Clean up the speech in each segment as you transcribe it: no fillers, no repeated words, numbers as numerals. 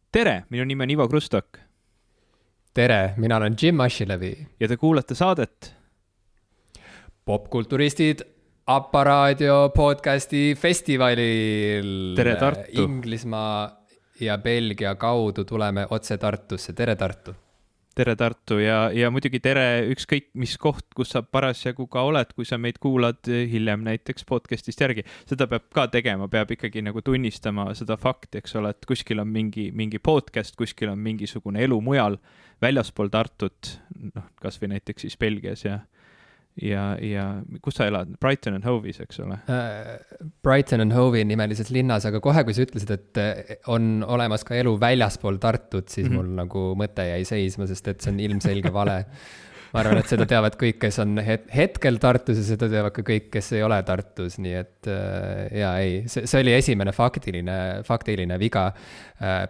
Tere, minu nimi on Ivo Krustok. Tere, mina olen Jim Ashilevi. Ja te kuulate saadet Popkulturistid Apparaadio podcasti festivalil. Tere Tartu. Inglismaa ja Belgia kaudu tuleme otse Tartusse. Tere Tartu. Tere Tartu ja muidugi tere ükskõik mis koht, kus sa parasjagu ka oled, kui sa meid kuulad hiljem näiteks podcastist järgi. Seda peab ka tegema, peab ikkagi nagu tunnistama seda fakti, eks ole, et kuskil on mingi podcast, kuskil on mingisugune elu mujal väljaspool Tartut, kas või näiteks siis Belgias ja kus sa elad? Brighton and Hove'is, eks ole? Brighton and Hove'i nimelises linnas, aga kohe, kui sa ütlesid, et on olemas ka elu väljaspool Tartut, siis mul nagu mõte jäi seisma, sest et see on ilmselge vale. Ma arvan, et seda teavad kõik, kes on hetkel Tartus ja seda teavad ka kõik, kes ei ole Tartus, nii et see oli esimene faktiline viga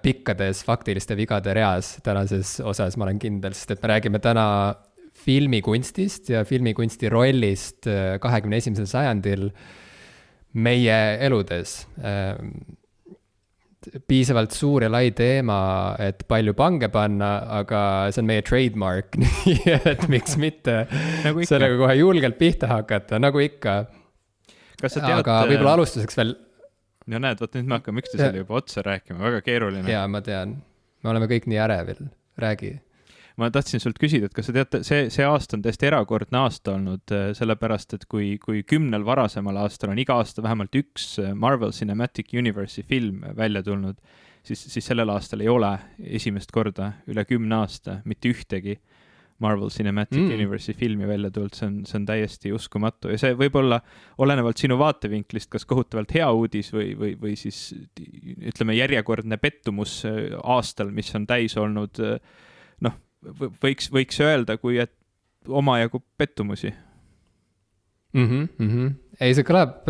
pikkades faktiliste vigade reas tänases osas, ma olen kindel, sest et me räägime täna filmikunstist ja filmikunsti rollist 21. sajandil meie eludes. Piisavalt suur ja lai teema, et palju pange panna, aga see on meie trademark, nii et miks mitte nagu sellega kohe julgelt pihta hakata, nagu ikka. Aga võib-olla alustuseks veel... Ja näed, võt nüüd me hakkame üksteisele juba otsa rääkima, väga keeruline. Jaa, ma tean. Me oleme kõik nii ärevil. Räägi. Ma tahtsin sult küsida, et kas sa tead, see aasta on täiesti erakordne aasta olnud, sellepärast, et kui 10 varasemal aastal on iga aasta vähemalt üks Marvel Cinematic Universe'i film välja tulnud, siis sellel aastal ei ole esimest korda üle 10 aasta mitte ühtegi Marvel Cinematic Universe'i filmi välja tulnud, see on täiesti uskumatu. Ja see võib olla olenevalt sinu vaatevinklist, kas kohutavalt hea uudis või siis ütleme järjekordne pettumus aastal, mis on täis olnud võiks öelda, kui et omajagu pettumusi. Ei, see kõlab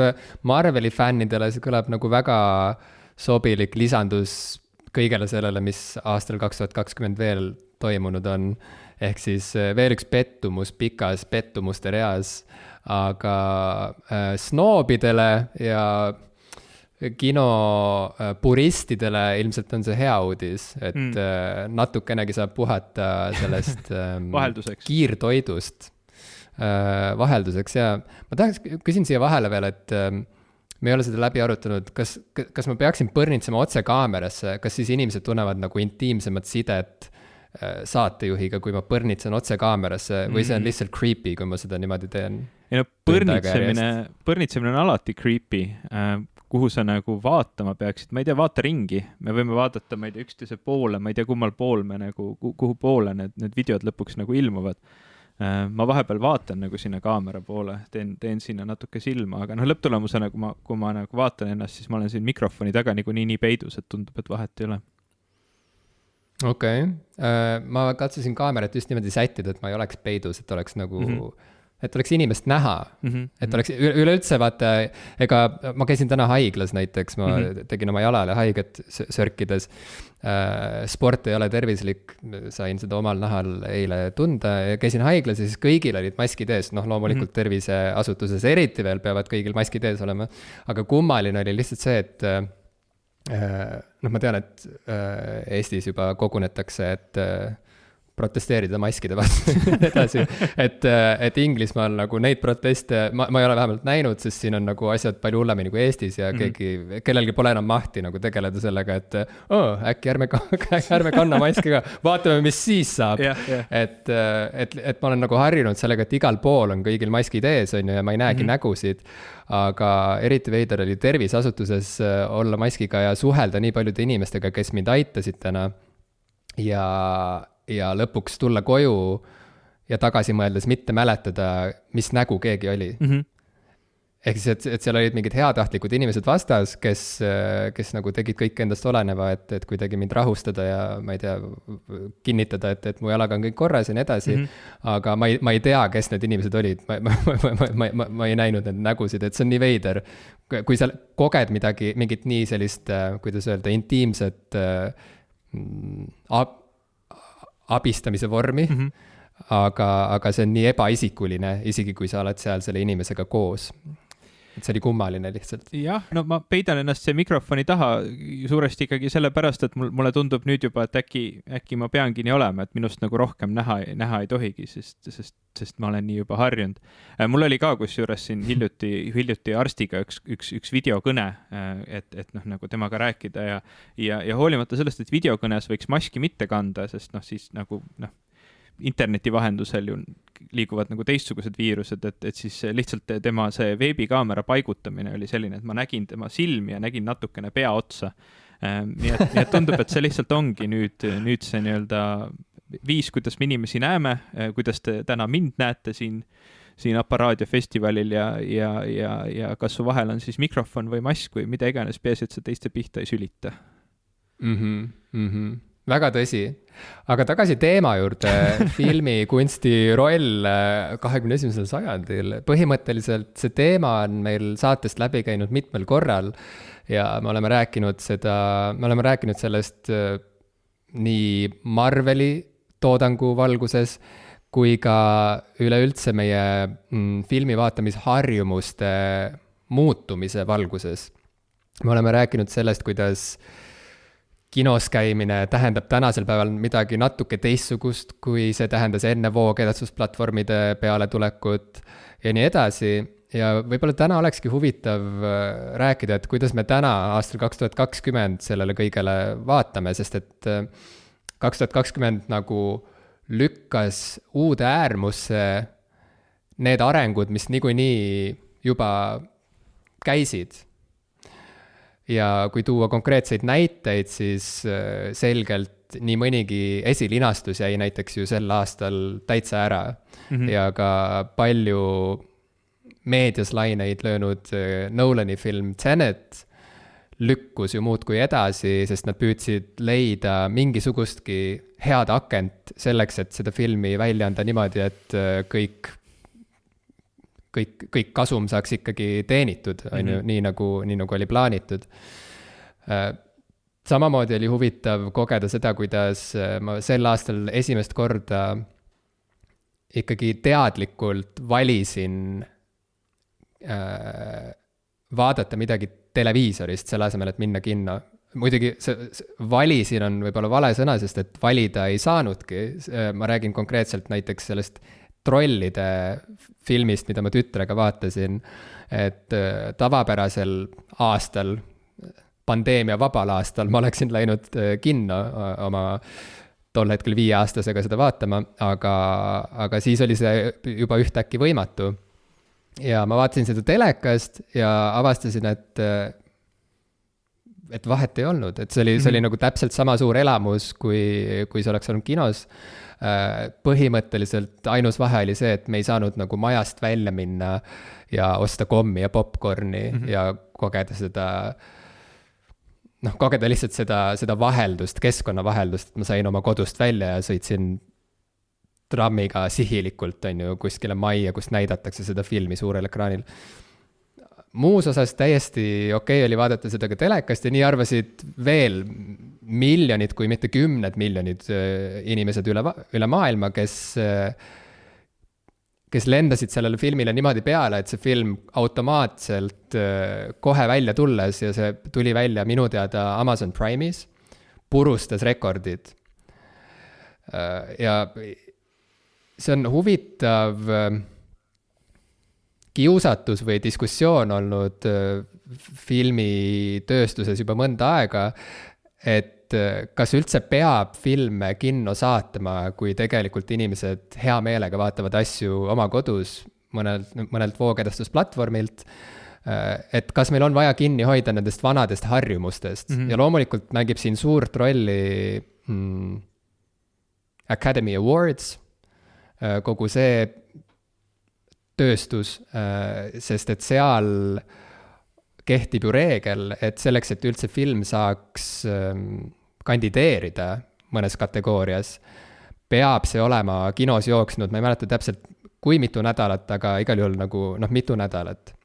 Marveli fännidele, see kõlab nagu väga sobilik lisandus kõigele sellele, mis aastal 2020 veel toimunud on. Ehk siis veel üks pettumus pikas pettumuste reas, aga snoobidele ja kinopuristidele ilmselt on see hea uudis, et natukenegi saab puhata sellest kiirtoidust vahelduseks. Ja ma küsin siia vahele veel, et me ei ole seda läbi arutanud, kas ma peaksin põrnitsema otse kaamerasse, kas siis inimesed tunnevad nagu intiimsemat sidet saatejuhiga, kui ma põrnitsen otse kaamerasse või see on lihtsalt creepy, kui ma seda niimoodi teen? Põrnitsemine on alati creepy, kuhu sa nagu vaatama peaksid, ma ei tea, vaata ringi, me võime vaadata, ma ei tea, üksteise poole, ma ei tea, kummal pool me nagu, kuhu poole need videod lõpuks nagu ilmuvad. Ma vahepeal vaatan nagu sinna kaamera poole, teen sinna natuke silma, aga lõpptulemusena, kui ma nagu vaatan ennast, siis ma olen siin mikrofoni taga nii peidus, et tundub, et vahet ei ole. Okei. Ma katsusin kaamerat just niimoodi sättida, et ma ei oleks peidus, et oleks nagu... et oleks inimest näha, et oleks üleüldse vaata, ega ma käisin täna haiglas näiteks, ma tegin oma jalale haiget sörkides, sport ei ole tervislik, sain seda omal nahal eile tunda ja käisin haiglas ja siis kõigil olid maskid ees, loomulikult terviseasutuses eriti veel peavad kõigil maskid ees olema, aga kummaline oli lihtsalt see, et ma tean, et Eestis juba kogunetakse, et protesteerida maskide vastu edasi, et Inglismaal nagu neid proteste, ma ei ole vähemalt näinud, sest siin on nagu asjad palju hullemini kui Eestis ja kellelgi pole enam mahti nagu tegeleda sellega, et äkki ärme kanna maskiga, vaatame, mis siis saab. Et ma olen nagu harjunud sellega, et igal pool on kõigil maskid ees, on ju, ja ma ei näegi nägusid, aga eriti veider oli terviseasutuses olla maskiga ja suhelda nii paljude inimestega, kes mind aitasid täna ja lõpuks tulla koju ja tagasi mõeldes mitte mäletada, mis nägu keegi oli. Ehk siis, et seal olid mingid heatahtlikud inimesed vastas, kes nagu tegid kõik endast oleneva, et kuidagi mind rahustada ja ma ei tea, kinnitada, et mu jalaga on kõik korras ja nii edasi. Aga ma ei tea, kes need inimesed olid. Ma ei näinud need nägusid, et see on nii veider. Kui sa koged mingit nii sellist, kuidas öelda, intiimset abistamise vormi, aga see on nii ebaisikuline, isegi kui sa oled seal selle inimesega koos. et see oli kummaline lihtsalt. jah, no ma peidan ennast see mikrofoni taha suuresti ikkagi sellepärast, et mulle tundub nüüd juba, et äkki ma peangi nii olema, et minust nagu rohkem näha ei tohigi, sest ma olen nii juba harjunud. Mul oli ka kusjuures siin hiljuti arstiga üks videokõne, et noh, nagu temaga rääkida ja hoolimata sellest, et videokõnes võiks maski mitte kanda, sest noh, siis nagu noh, interneti vahendusel ju liiguvad nagu teistsugused viirused, et siis lihtsalt tema see veebikaamera paigutamine oli selline, et ma nägin tema silmi ja nägin natukene pea otsa. Nii et tundub, et see lihtsalt ongi nüüd see nii-öelda viis, kuidas me inimesi näeme, kuidas te täna mind näete siin Aparaadio festivalil ja kas su vahel on siis mikrofon või mask või mida iganes, peaasi, et sa teiste pihta ei sülita. Väga tõsi. Aga tagasi teema juurde, filmikunsti roll 21. sajandil. Põhimõtteliselt see teema on meil saatest läbi käinud mitmel korral ja me oleme rääkinud sellest nii Marveli toodangu valguses kui ka üleüldse meie filmi vaatamisharjumuste muutumise valguses. Me oleme rääkinud sellest, kuidas kinos käimine tähendab tänasel päeval midagi natuke teistsugust, kui see tähendas enne voogedastusplatvormide peale tulekut ja nii edasi. Ja võib-olla täna olekski huvitav rääkida, et kuidas me täna aastal 2020 sellele kõigele vaatame, sest et 2020 nagu lükkas uude äärmusse need arengud, mis niikuinii juba käisid. Ja kui tuua konkreetseid näiteid, siis selgelt nii mõnigi esilinastus jäi näiteks ju sel aastal täitsa ära. Ja ka palju meedias laineid löönud Nolani film Tenet lükkus ju muudkui edasi, sest nad püüdsid leida mingisugustki head akent selleks, et seda filmi välja anda niimoodi, et kõik kasum saaks ikkagi teenitud, nii nagu oli plaanitud. Samamoodi oli huvitav kogeda seda, kuidas ma sel aastal esimest korda ikkagi teadlikult valisin vaadata midagi televiisorist selle asemel, et minna kinno. Muidugi valisin on võib-olla vale sõna, sest et valida ei saanudki. Ma räägin konkreetselt näiteks sellest Trollide filmist, mida ma tütrega vaatasin, et tavapärasel aastal, pandeemia vabal aastal, ma oleksin läinud kinno oma tol hetkel 5-aastasega seda vaatama, aga siis oli see juba ühtäkki võimatu. Ja ma vaatasin seda telekast ja avastasin, et vahet ei olnud, et see oli nagu täpselt sama suur elamus, kui see oleks olnud kinos. Põhimõtteliselt ainus vahe oli see, et me ei saanud nagu majast välja minna ja osta kommi ja popcorni ja kogeda lihtsalt seda vaheldust, keskkonna vaheldust, et ma sain oma kodust välja ja sõitsin trammiga sihilikult kuskile majja, kus näidatakse seda filmi suurel ekraanil. Muus osas täiesti okei oli vaadata seda ka telekast ja nii arvasid veel miljonid, kui mitte 10 miljonid inimesed üle maailma, kes lendasid sellele filmile niimoodi peale, et see film automaatselt kohe välja tulles ja see tuli välja minu teada Amazon Prime'is, purustas rekordid. Ja see on huvitav kiusatus või diskussioon olnud filmitööstuses juba mõnda aega, et kas üldse peab filme kinno saatma, kui tegelikult inimesed hea meelega vaatavad asju oma kodus mõnelt voogedastusplatvormilt, et kas meil on vaja kinni hoida nendest vanadest harjumustest. Ja loomulikult mängib siin suurt rolli Academy Awards, kogu see tööstus, sest et seal kehtib ju reegel, et selleks, et üldse film saaks kandideerida mõnes kategoorias, peab see olema kinos jooksnud, ma ei mäleta täpselt kui mitu nädalat, aga igal juhul nagu mitu nädalat.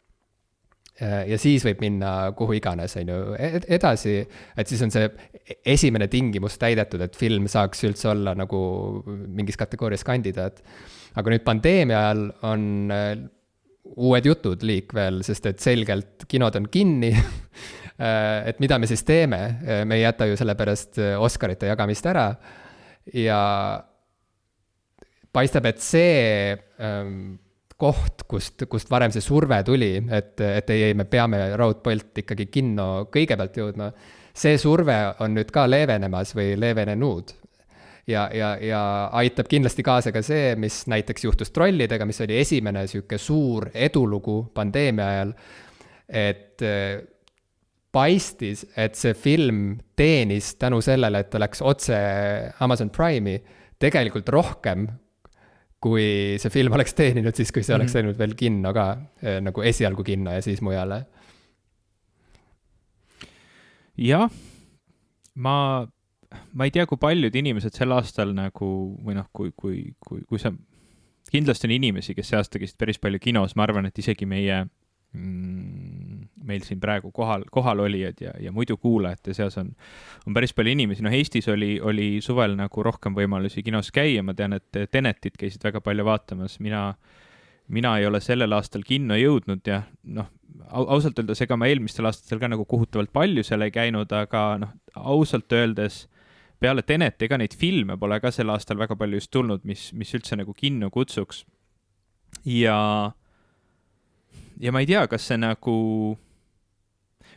Ja siis võib minna kuhu iganes edasi, et siis on see esimene tingimus täidetud, et film saaks üldse olla nagu mingis kategoorias kandidaat. Aga nüüd pandeemia ajal on uued jutud liikvel, sest et selgelt kinod on kinni et mida me siis teeme, me ei jäta ju sellepärast Oscarite jagamist ära ja paistab, et see koht, kust varem see surve tuli, et ei, me peame Raud Polt ikkagi kinno kõigepealt jõudma, see surve on nüüd ka leevenemas või leevenenud. Ja aitab kindlasti kaasa ka see, mis näiteks juhtus Trollidega, mis oli esimene sihuke suur edulugu pandeemia ajal, et paistis, et see film teenis tänu sellele, et oleks otse Amazon Prime'i tegelikult rohkem, kui see film oleks teeninud siis, kui see oleks läinud veel kinno ka, nagu esialgu kinno ja siis mujale. Jah, ma ei tea, kui paljud inimesed sel aastal nagu, või noh, kui sa, kindlasti on inimesi, kes see aasta käisid päris palju kinos, ma arvan, et isegi meil siin praegu kohal olijad ja muidu kuulajate seas on päris palju inimesi. Noh, Eestis oli suvel nagu rohkem võimalusi kinos käia, ma tean, et Tenetit käisid väga palju vaatamas, mina ei ole sellel aastal kinno jõudnud ja noh, ausalt öeldes, ega ma eelmistel aastatel ka nagu kohutavalt palju seal ei käinud, aga noh, ausalt öeldes peale Tenet, ega neid filme pole ka sel aastal väga palju just tulnud, mis üldse nagu kinno kutsuks. Ja ma ei tea, kas see nagu,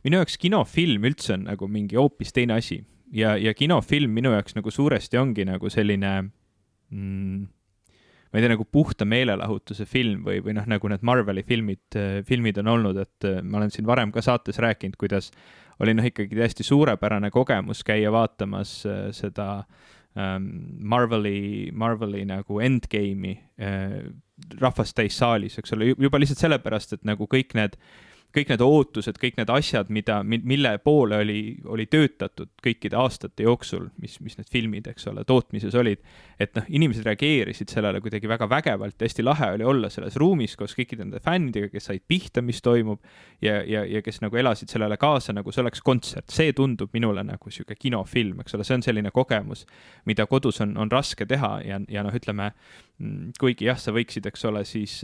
minu jaoks kinofilm üldse on nagu mingi hoopis teine asi ja kinofilm minu jaoks nagu suuresti ongi nagu selline, ma ei tea, nagu puhta meelelahutuse film või noh, nagu need Marveli filmid on olnud, et ma olen siin varem ka saates rääkinud, kuidas oli noh ikkagi täiesti suurepärane kogemus käia vaatamas seda Marveli nagu Endgame'i rahvast täis saalis, eks ole, juba lihtsalt sellepärast, et nagu kõik need ootused, kõik need asjad, mille poole oli töötatud kõikide aastate jooksul, mis need filmid, eks ole, tootmises olid, et noh, inimesed reageerisid sellele kuidagi väga vägevalt, hästi lahe oli olla selles ruumis koos kõikide nende fännidega, kes said pihta, mis toimub ja kes nagu elasid sellele kaasa, nagu see oleks kontsert. See tundub minule nagu siuke kinofilm, eks ole, see on selline kogemus, mida kodus on raske teha ja noh, ütleme, kuigi jah, sa võiksid, eks ole, siis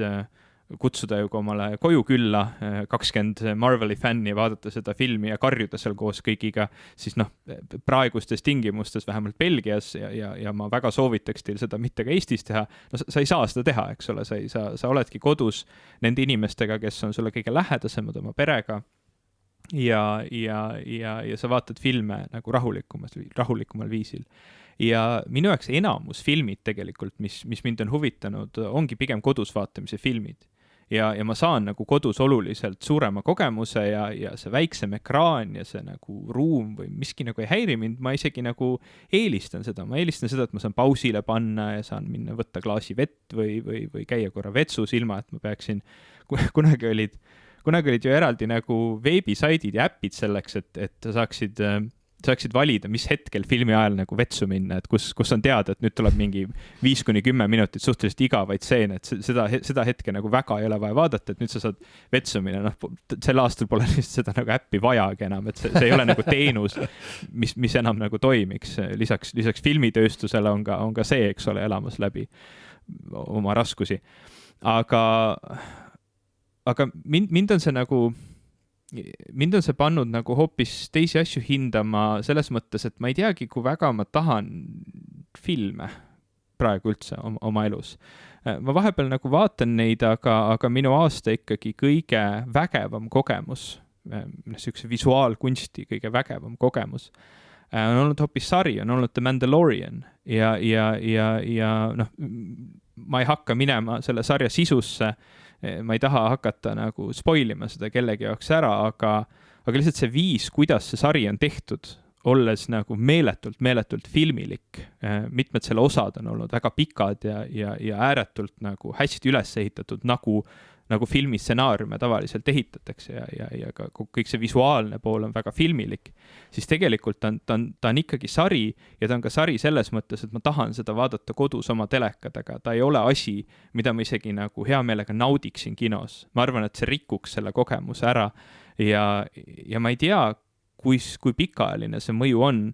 kutsuda ju omale koju külla 20 Marveli fänni ja vaadata seda filmi ja karjuda seal koos kõigiga, siis noh, praegustes tingimustes, vähemalt Belgias ja ma väga soovitaks teil seda mitte ka Eestis teha, no sa ei saa seda teha, eks ole, sa oledki kodus nende inimestega, kes on sulle kõige lähedasemad oma perega ja sa vaatad filme nagu rahulikumal viisil. Ja minu jaoks enamus filmid tegelikult, mis mind on huvitanud, ongi pigem kodus vaatamise filmid. Ja ma saan nagu kodus oluliselt suurema kogemuse ja see väiksem ekraan ja see nagu ruum või miski nagu ei häiri mind, ma isegi nagu eelistan seda, et ma saan pausile panna ja saan minna võtta klaasi vett või käia korra vetsus ilma, et ma peaksin, kunagi olid ju eraldi nagu veebisaidid ja äpid selleks, et sa saaksid valida, mis hetkel filmi ajal nagu vetsu minna, et kus on teada, et nüüd tuleb mingi 5-10 minutit suhteliselt igavaid seen, et seda hetke nagu väga ei ole vaja vaadata, et nüüd sa saad vetsu minna, noh, sel aastal pole lihtsalt seda nagu äppi vajagi enam, et see ei ole nagu teenus, mis enam nagu toimiks. Lisaks filmitööstusele on ka see, eks ole, elamas läbi oma raskusi. Aga mind on see pannud nagu hoopis teisi asju hindama selles mõttes, et ma ei teagi, kui väga ma tahan filme praegu üldse oma elus. Ma vahepeal nagu vaatan neid, aga minu aasta ikkagi kõige vägevam kogemus, niisuguse visuaalkunsti kõige vägevam kogemus on olnud hoopis sari, on olnud The Mandalorian ja noh, ma ei hakka minema selle sarja sisusse, ma ei taha hakata nagu spoilima seda kellegi jaoks ära, aga lihtsalt see viis, kuidas see sari on tehtud, olles nagu meeletult filmilik. Mitmed selle osad on olnud väga pikad ja ääretult nagu hästi üles ehitatud, nagu filmi stsenaariume tavaliselt ehitatakse ja ka kõik see visuaalne pool on väga filmilik, siis tegelikult ta on ikkagi sari ja ta on ka sari selles mõttes, et ma tahan seda vaadata kodus oma telekadega. Ta ei ole asi, mida ma isegi nagu hea meelega naudiksin kinos. Ma arvan, et see rikuks selle kogemuse ära ja ma ei tea, kui pikaajaline see mõju on,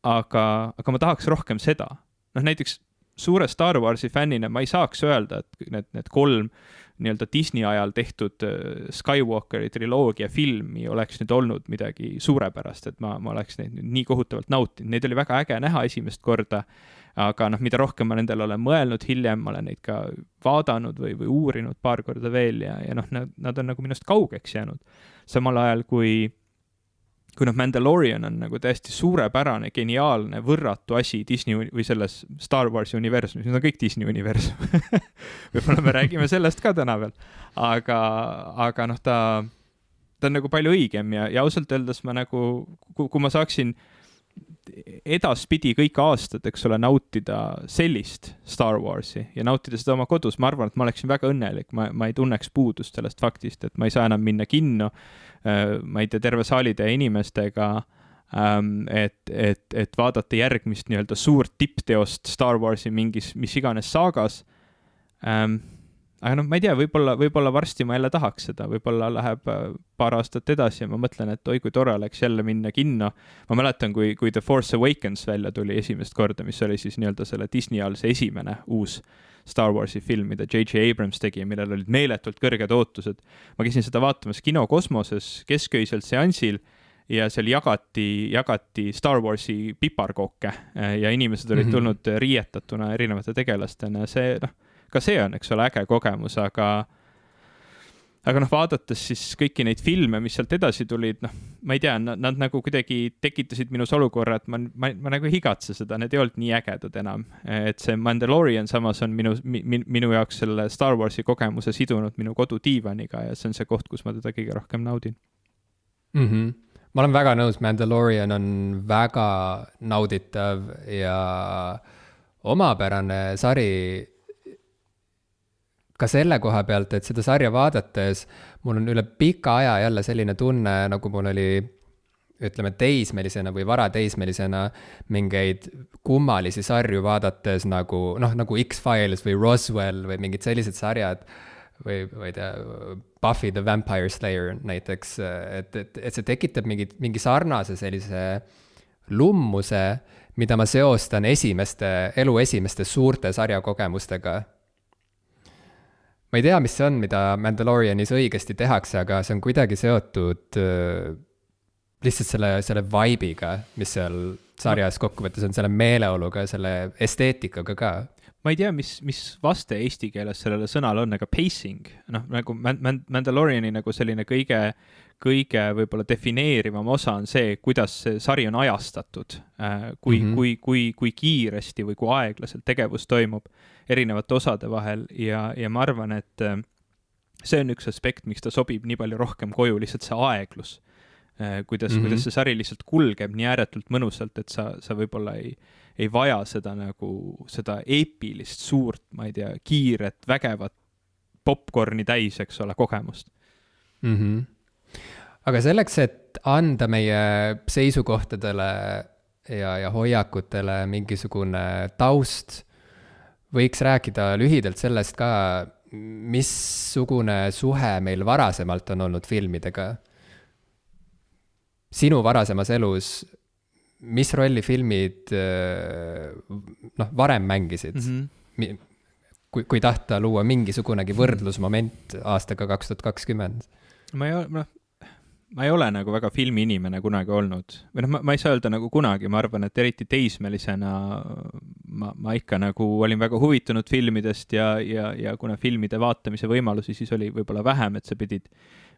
aga ma tahaks rohkem seda. Noh, näiteks suure Star Warsi fännina ma ei saaks öelda, et need 3 nii-öelda Disney ajal tehtud Skywalkeri triloogia filmi oleks nüüd olnud midagi suurepärast, et ma oleks neid nüüd nii kohutavalt nautinud. Neid oli väga äge näha esimest korda, aga mida rohkem ma nendel olen mõelnud hiljem, ma olen neid ka vaadanud või uurinud paar korda veel ja nad on nagu minust kaugeks jäänud. Samal ajal, kui Mandalorian on nagu täiesti suurepärane, geniaalne, võrratu asi Disney või selles Star Warsi universumis, need on kõik Disney universum. Võib-olla me räägime sellest ka täna veel, aga ta on nagu palju õigem ja ausalt öeldes ma nagu, kui ma saaksin edaspidi kõik aastad, eks ole, nautida sellist Star Warsi ja nautida seda oma kodus, ma arvan, et ma oleksin väga õnnelik, ma ei tunneks puudust sellest faktist, et ma ei saa enam minna kinno, ma ei tea, terve saalitäie inimestega, et vaadata järgmist nii-öelda suurt tippteost Star Warsi mingis, mis iganes saagas. Aga ma ei tea, võib-olla varsti ma jälle tahaks seda, võib-olla läheb paar aastat edasi ja ma mõtlen, et oi, kui tore oleks jälle minna kinno. Ma mäletan, kui The Force Awakens välja tuli esimest korda, mis oli siis nii-öelda selle Disney all see esimene uus Star Warsi film, mida J.J. Abrams tegi, millel olid meeletult kõrged ootused. Ma käisin seda vaatamas Kino Kosmoses kesköisel seansil ja seal jagati Star Warsi piparkooke ja inimesed olid tulnud riietatuna erinevate tegelastena. Ka see on, eks ole, äge kogemus, aga vaadates siis kõiki neid filme, mis sealt edasi tulid, ma ei tea, nad nagu kuidagi tekitasid minus olukorra, et ma nagu ei higatse seda, need ei olnud nii ägedad enam. Et see Mandalorian samas on minu jaoks selle Star Warsi kogemuse sidunud minu kodudiivaniga ja see on see koht, kus ma teda kõige rohkem naudin. Ma olen väga nõus, Mandalorian on väga nauditav ja omapärane sari ka selle koha pealt, et seda sarja vaadates mul on üle pika aja jälle selline tunne, nagu mul oli, ütleme, teismelisena või varateismelisena mingeid kummalisi sarju vaadates nagu X-Files või Roswell või mingid sellised sarjad või ei tea, Buffy the Vampire Slayer näiteks, et see tekitab mingi sarnase sellise lummuse, mida ma seostan elu esimeste suurte sarjakogemustega. Ma ei tea, mis see on, mida Mandalorianis õigesti tehakse, aga see on kuidagi seotud lihtsalt selle vibe'iga, mis seal sarjas kokkuvõttes on, selle meeleoluga, selle esteetikaga ka. Ma ei tea, mis vaste eesti keeles sellele sõnal on, aga pacing, nagu Mandaloriani nagu selline kõige võib-olla defineerivam osa on see, kuidas see sari on ajastatud, kui kiiresti või kui aeglaselt tegevus toimub erinevate osade vahel ja ma arvan, et see on üks aspekt, miks ta sobib nii palju rohkem koju, lihtsalt see aeglus, kuidas see sari lihtsalt kulgeb nii ääretult mõnusalt, et sa võib-olla ei vaja seda eepilist suurt, ma ei tea, kiiret, vägevat popcorni täis, eks ole, kogemust. Aga selleks, et anda meie seisukohtadele ja hoiakutele mingisugune taust, võiks rääkida lühidalt sellest ka, missugune suhe meil varasemalt on olnud filmidega. Sinu varasemas elus, mis rolli filmid varem mängisid? Kui tahta luua mingisugunegi võrdlusmoment aastaga 2020? Ma ei ole nagu väga filmiinimene kunagi olnud. Või ma ei saa öelda nagu kunagi, ma arvan, et eriti teismelisena ma ikka nagu olin väga huvitunud filmidest ja kuna filmide vaatamise võimalusi siis oli võib-olla vähem, et sa pidid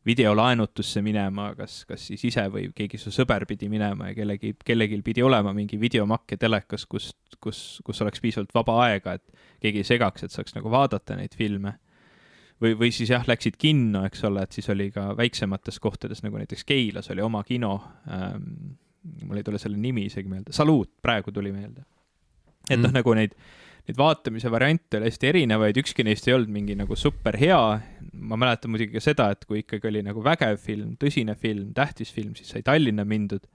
videolaenutusse minema, kas siis ise või keegi su sõber pidi minema ja kellelgi pidi olema mingi videomakke telekas, kus oleks piisavalt vaba aega, et keegi ei segaks, et saaks nagu vaadata neid filme. Või siis jah, läksid kinno, eks ole, et siis oli ka väiksemates kohtades, nagu näiteks Keilas oli oma kino, mul ei tule selle nimi isegi meelde, Saluut praegu tuli meelde. Et nagu neid vaatamise variante oli hästi erinevaid, ükski neist ei olnud mingi nagu super hea, ma mäletan muidugi ka seda, et kui ikkagi oli nagu vägev film, tõsine film, tähtis film, siis sai Tallinna mindud,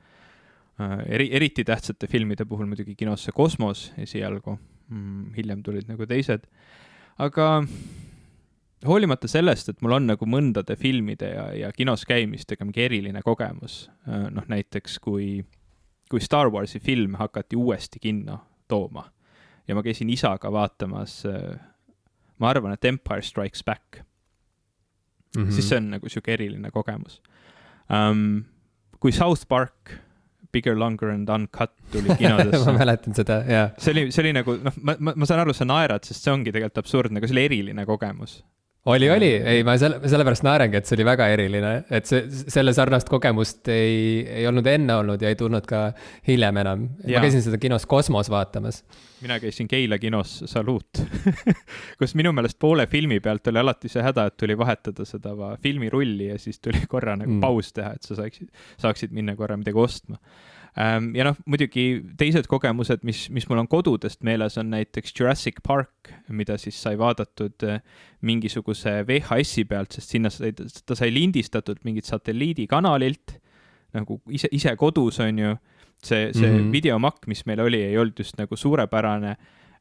eriti tähtsate filmide puhul muidugi kinosse Kosmos esialgu, hiljem tulid nagu teised, aga hoolimata sellest, et mul on nagu mõndade filmide ja kinos käimistega mingi eriline kogemus, näiteks kui Star Warsi film hakati uuesti kinno tooma ja ma käisin isaga vaatamas, ma arvan, et Empire Strikes Back siis see on nagu siuke eriline kogemus. Kui South Park Bigger, Longer and Uncut tuli kinodesse. ma mäletan seda, jah. See oli nagu, ma saan aru, sa naerad, sest see ongi tegelikult absurdne, aga see oli eriline kogemus. Oli, ei, ma sellepärast naerangi, et see oli väga eriline, et selle sarnast kogemust ei olnud enne olnud ja ei tulnud ka hiljem enam. Ma käisin seda kinos Kosmos vaatamas. Mina käisin Keila kinos Saluut, kus minu meelest poole filmi pealt oli alati see häda, et tuli vahetada seda filmirulli ja siis tuli korra nagu paus teha, et sa saaksid minna korra midagi ostma. Ja noh, muidugi teised kogemused, mis mul on kodudest meeles, on näiteks Jurassic Park, mida siis sai vaadatud mingisuguse VHS-i pealt, sest sinna ta sai lindistatud mingit satelliidikanalilt, nagu ise kodus on ju, see videomakk, mis meil oli, ei olnud just nagu suurepärane,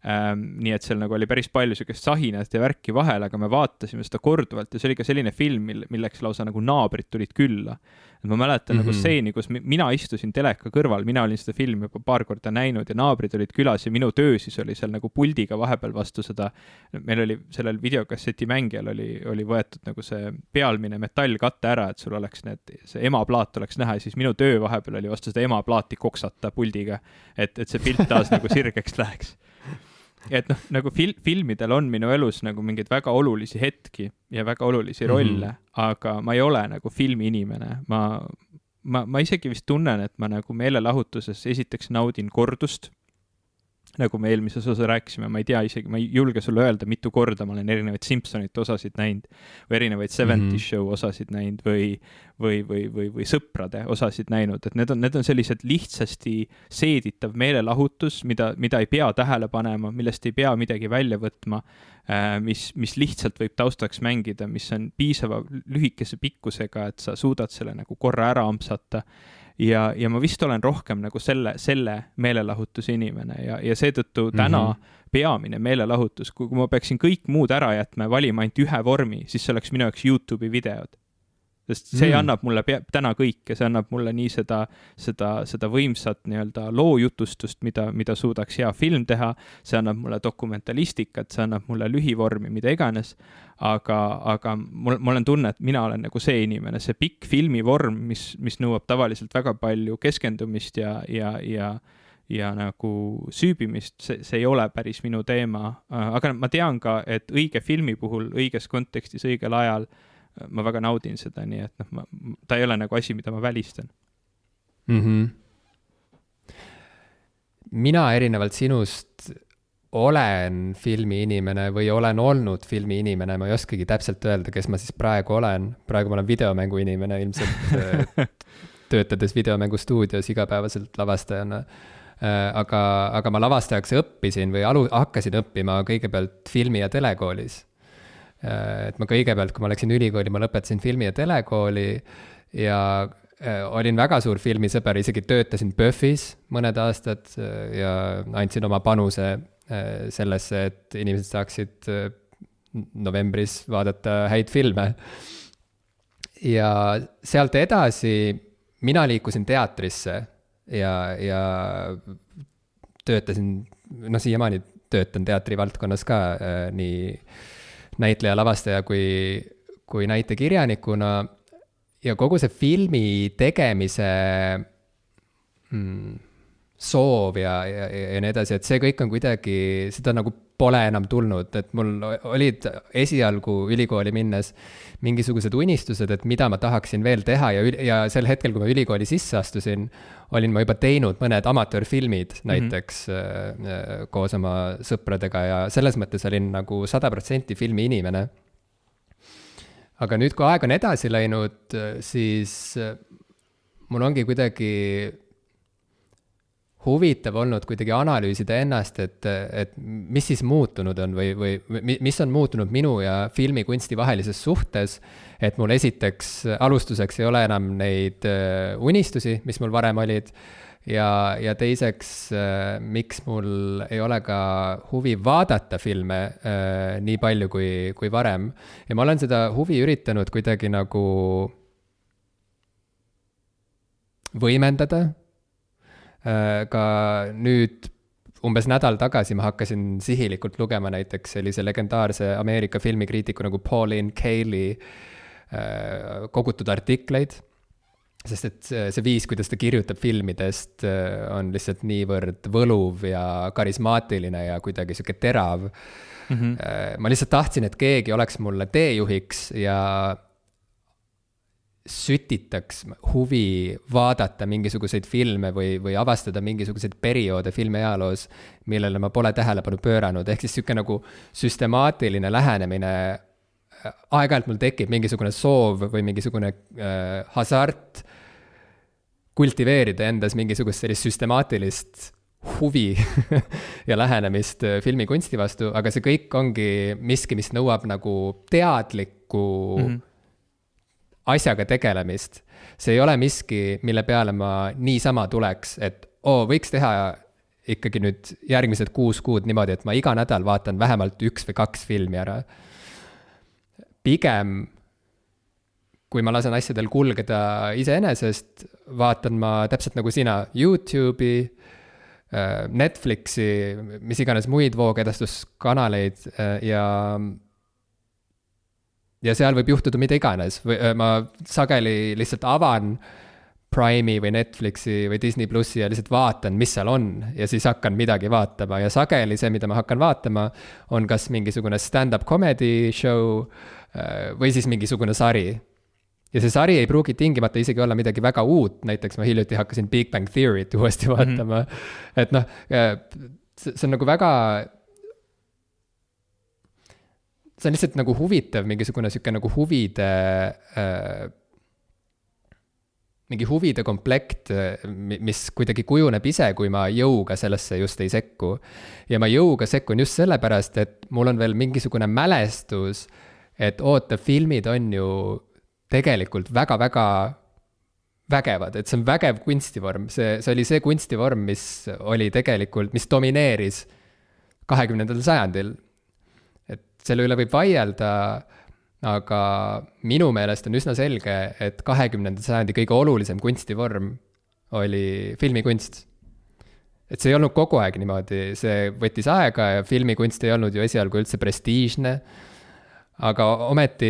nii et seal nagu oli päris palju sellist sahinat ja värki vahel, aga me vaatasime seda korduvalt ja see oli ka selline film, milleks lausa nagu naabrid tulid külla. Et ma mäletan nagu stseeni, kus mina istusin teleka kõrval, mina olin seda filmi juba paar korda näinud ja naabrid olid külas ja minu töö siis oli seal nagu puldiga vahepeal vastu seda, meil oli sellel videokasseti mängijal oli võetud nagu see pealmine metallkatte ära, et sul oleks see emaplaat oleks näha ja siis minu töö vahepeal oli vastu seda emaplaati koksata puldiga, et see pilt taas nagu sirgeks läheks. Et noh, nagu filmidel on minu elus nagu mingeid väga olulisi hetki ja väga olulisi rolle, aga ma ei ole nagu filmi inimene. Ma isegi vist tunnen, et ma nagu meelelahutuses esiteks naudin kordust, nagu me eelmises osa rääkisime, ma ei tea isegi, ma ei julge sulle öelda, mitu korda ma olen erinevaid Simpsonite osasid näinud või erinevaid 70's show osasid näinud või sõprade osasid näinud, et need on sellised lihtsasti seeditav meelelahutus, mida ei pea tähele panema, millest ei pea midagi välja võtma, mis lihtsalt võib taustaks mängida, mis on piisava lühikese pikkusega, et sa suudad selle nagu korra ära ampsata. Ja ma vist olen rohkem nagu selle meelelahutuse inimene ja seetõttu täna peamine meelelahutus, kui ma peaksin kõik muud ära jätma ja valima ainult ühe vormi, siis see oleks minu jaoks YouTube'i videod. Sest see annab mulle täna kõike, see annab mulle nii seda võimsat nii-öelda loojutustust, mida suudaks hea film teha, see annab mulle dokumentalistikat, see annab mulle lühivormi, mida iganes, aga mul on tunne, et mina olen nagu see inimene, see pikk filmivorm, mis nõuab tavaliselt väga palju keskendumist ja nagu süübimist, see ei ole päris minu teema, aga ma tean ka, et õige filmi puhul, õiges kontekstis, õigel ajal ma väga naudin seda, nii et ta ei ole nagu asi, mida ma välistan. Mina erinevalt sinust olen filmi inimene või olen olnud filmi inimene, ma ei oskagi täpselt öelda, kes ma siis praegu olen. Praegu ma olen videomängu inimene ilmselt töötades videomängustuudios igapäevaselt lavastajana. Aga ma lavastajaks õppisin või hakkasin õppima kõigepealt filmi- ja telekoolis. Et ma kõigepealt, kui ma läksin ülikooli, ma lõpetasin filmi- ja telekooli ja olin väga suur filmisõber, isegi töötasin Buffy's mõned aastad ja andsin oma panuse sellesse, et inimesed saaksid novembris vaadata häid filme. Ja sealt edasi mina liikusin teatrisse ja töötasin, siiamaani töötan teatrivaldkonnas ka nii näitleja, lavastaja kui näitekirjanikuna ja kogu see filmi tegemise soov ja nii edasi, et see kõik on kuidagi, seda nagu pole enam tulnud, et mul olid esialgu ülikooli minnes mingisugused unistused, et mida ma tahaksin veel teha ja sel hetkel, kui ma ülikooli sisse astusin, olin ma juba teinud mõned amatöörfilmid näiteks koos oma sõpradega ja selles mõttes olin nagu 100% filmi inimene. Aga nüüd, kui aeg on edasi läinud, siis mul ongi kuidagi huvitav olnud kuidagi analüüsida ennast, et mis siis muutunud on või mis on muutunud minu ja filmikunsti vahelises suhtes, et mul esiteks alustuseks ei ole enam neid unistusi, mis mul varem olid, ja teiseks, miks mul ei ole ka huvi vaadata filme nii palju kui varem. Ja ma olen seda huvi üritanud kuidagi nagu võimendada. Ka nüüd umbes nädal tagasi ma hakkasin sihilikult lugema näiteks sellise legendaarse Ameerika filmikriitiku nagu Pauline Kaeley kogutud artikleid, sest et see viis, kuidas ta kirjutab filmidest, on lihtsalt niivõrd võluv ja karismaatiline ja kuidagi sihuke terav. Ma lihtsalt tahtsin, et keegi oleks mulle teejuhiks ja sütitaks huvi vaadata mingisuguseid filme või avastada mingisuguseid perioode filmi ajaloos, millele ma pole tähelepanu pööranud. Ehk siis sihuke nagu süstemaatiline lähenemine. Aeg-ajalt mul tekib mingisugune soov või mingisugune hasart kultiveerida endas mingisugust sellist süstemaatilist huvi ja lähenemist filmikunsti vastu, aga see kõik ongi miski, mis nõuab nagu teadlikku asjaga tegelemist. See ei ole miski, mille peale ma niisama tuleks, et võiks teha ikkagi nüüd järgmised 6 kuud niimoodi, et ma iga nädal vaatan vähemalt 1 või 2 filmi ära. Pigem, kui ma lasen asjadel kulgeda iseenesest, vaatan ma täpselt nagu sina YouTube'i, Netflixi, mis iganes muid voogedastuskanaleid ja seal võib juhtuda mida iganes. Ma sageli lihtsalt avan Prime'i või Netflixi või Disney Plussi ja lihtsalt vaatan, mis seal on ja siis hakkan midagi vaatama ja sageli see, mida ma hakkan vaatama, on kas mingisugune stand-up comedy show või siis mingisugune sari. Ja see sari ei pruugi tingimata isegi olla midagi väga uut, näiteks ma hiljuti hakkasin Big Bang Theory't uuesti vaatama, et noh, see on nagu väga, see on lihtsalt nagu huvitav, mingisugune siuke nagu mingi huvide komplekt, mis kuidagi kujuneb ise, kui ma jõuga sellesse just ei sekku. Ja ma jõuga sekkun just sellepärast, et mul on veel mingisugune mälestus, et filmid on ju tegelikult väga-väga vägevad, et see on vägev kunstivorm. See oli see kunstivorm, mis oli tegelikult, mis domineeris 20. sajandil. Et selle üle võib vaielda, aga minu meelest on üsna selge, et 20. sajandi kõige olulisem kunstivorm oli filmikunst. Et see ei olnud kogu aeg niimoodi, see võttis aega ja filmikunst ei olnud ju esialgu üldse prestiižne, aga ometi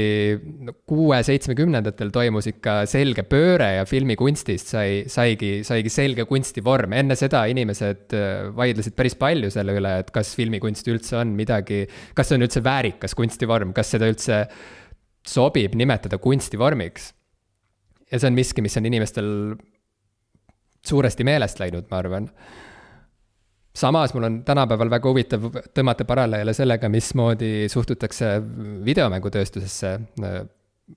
6-70-ndatel toimus ikka selge pööre ja filmikunstist saigi selge kunstivorm. Enne seda inimesed vaidlesid päris palju selle üle, et kas filmikunst üldse on midagi, kas see on üldse väärikas kunstivorm, kas seda üldse sobib nimetada kunstivormiks. Ja see on miski, mis on inimestel suuresti meelest läinud, ma arvan. Samas mul on tänapäeval väga huvitav tõmmata paralleele sellega, mismoodi suhtutakse videomängutööstusesse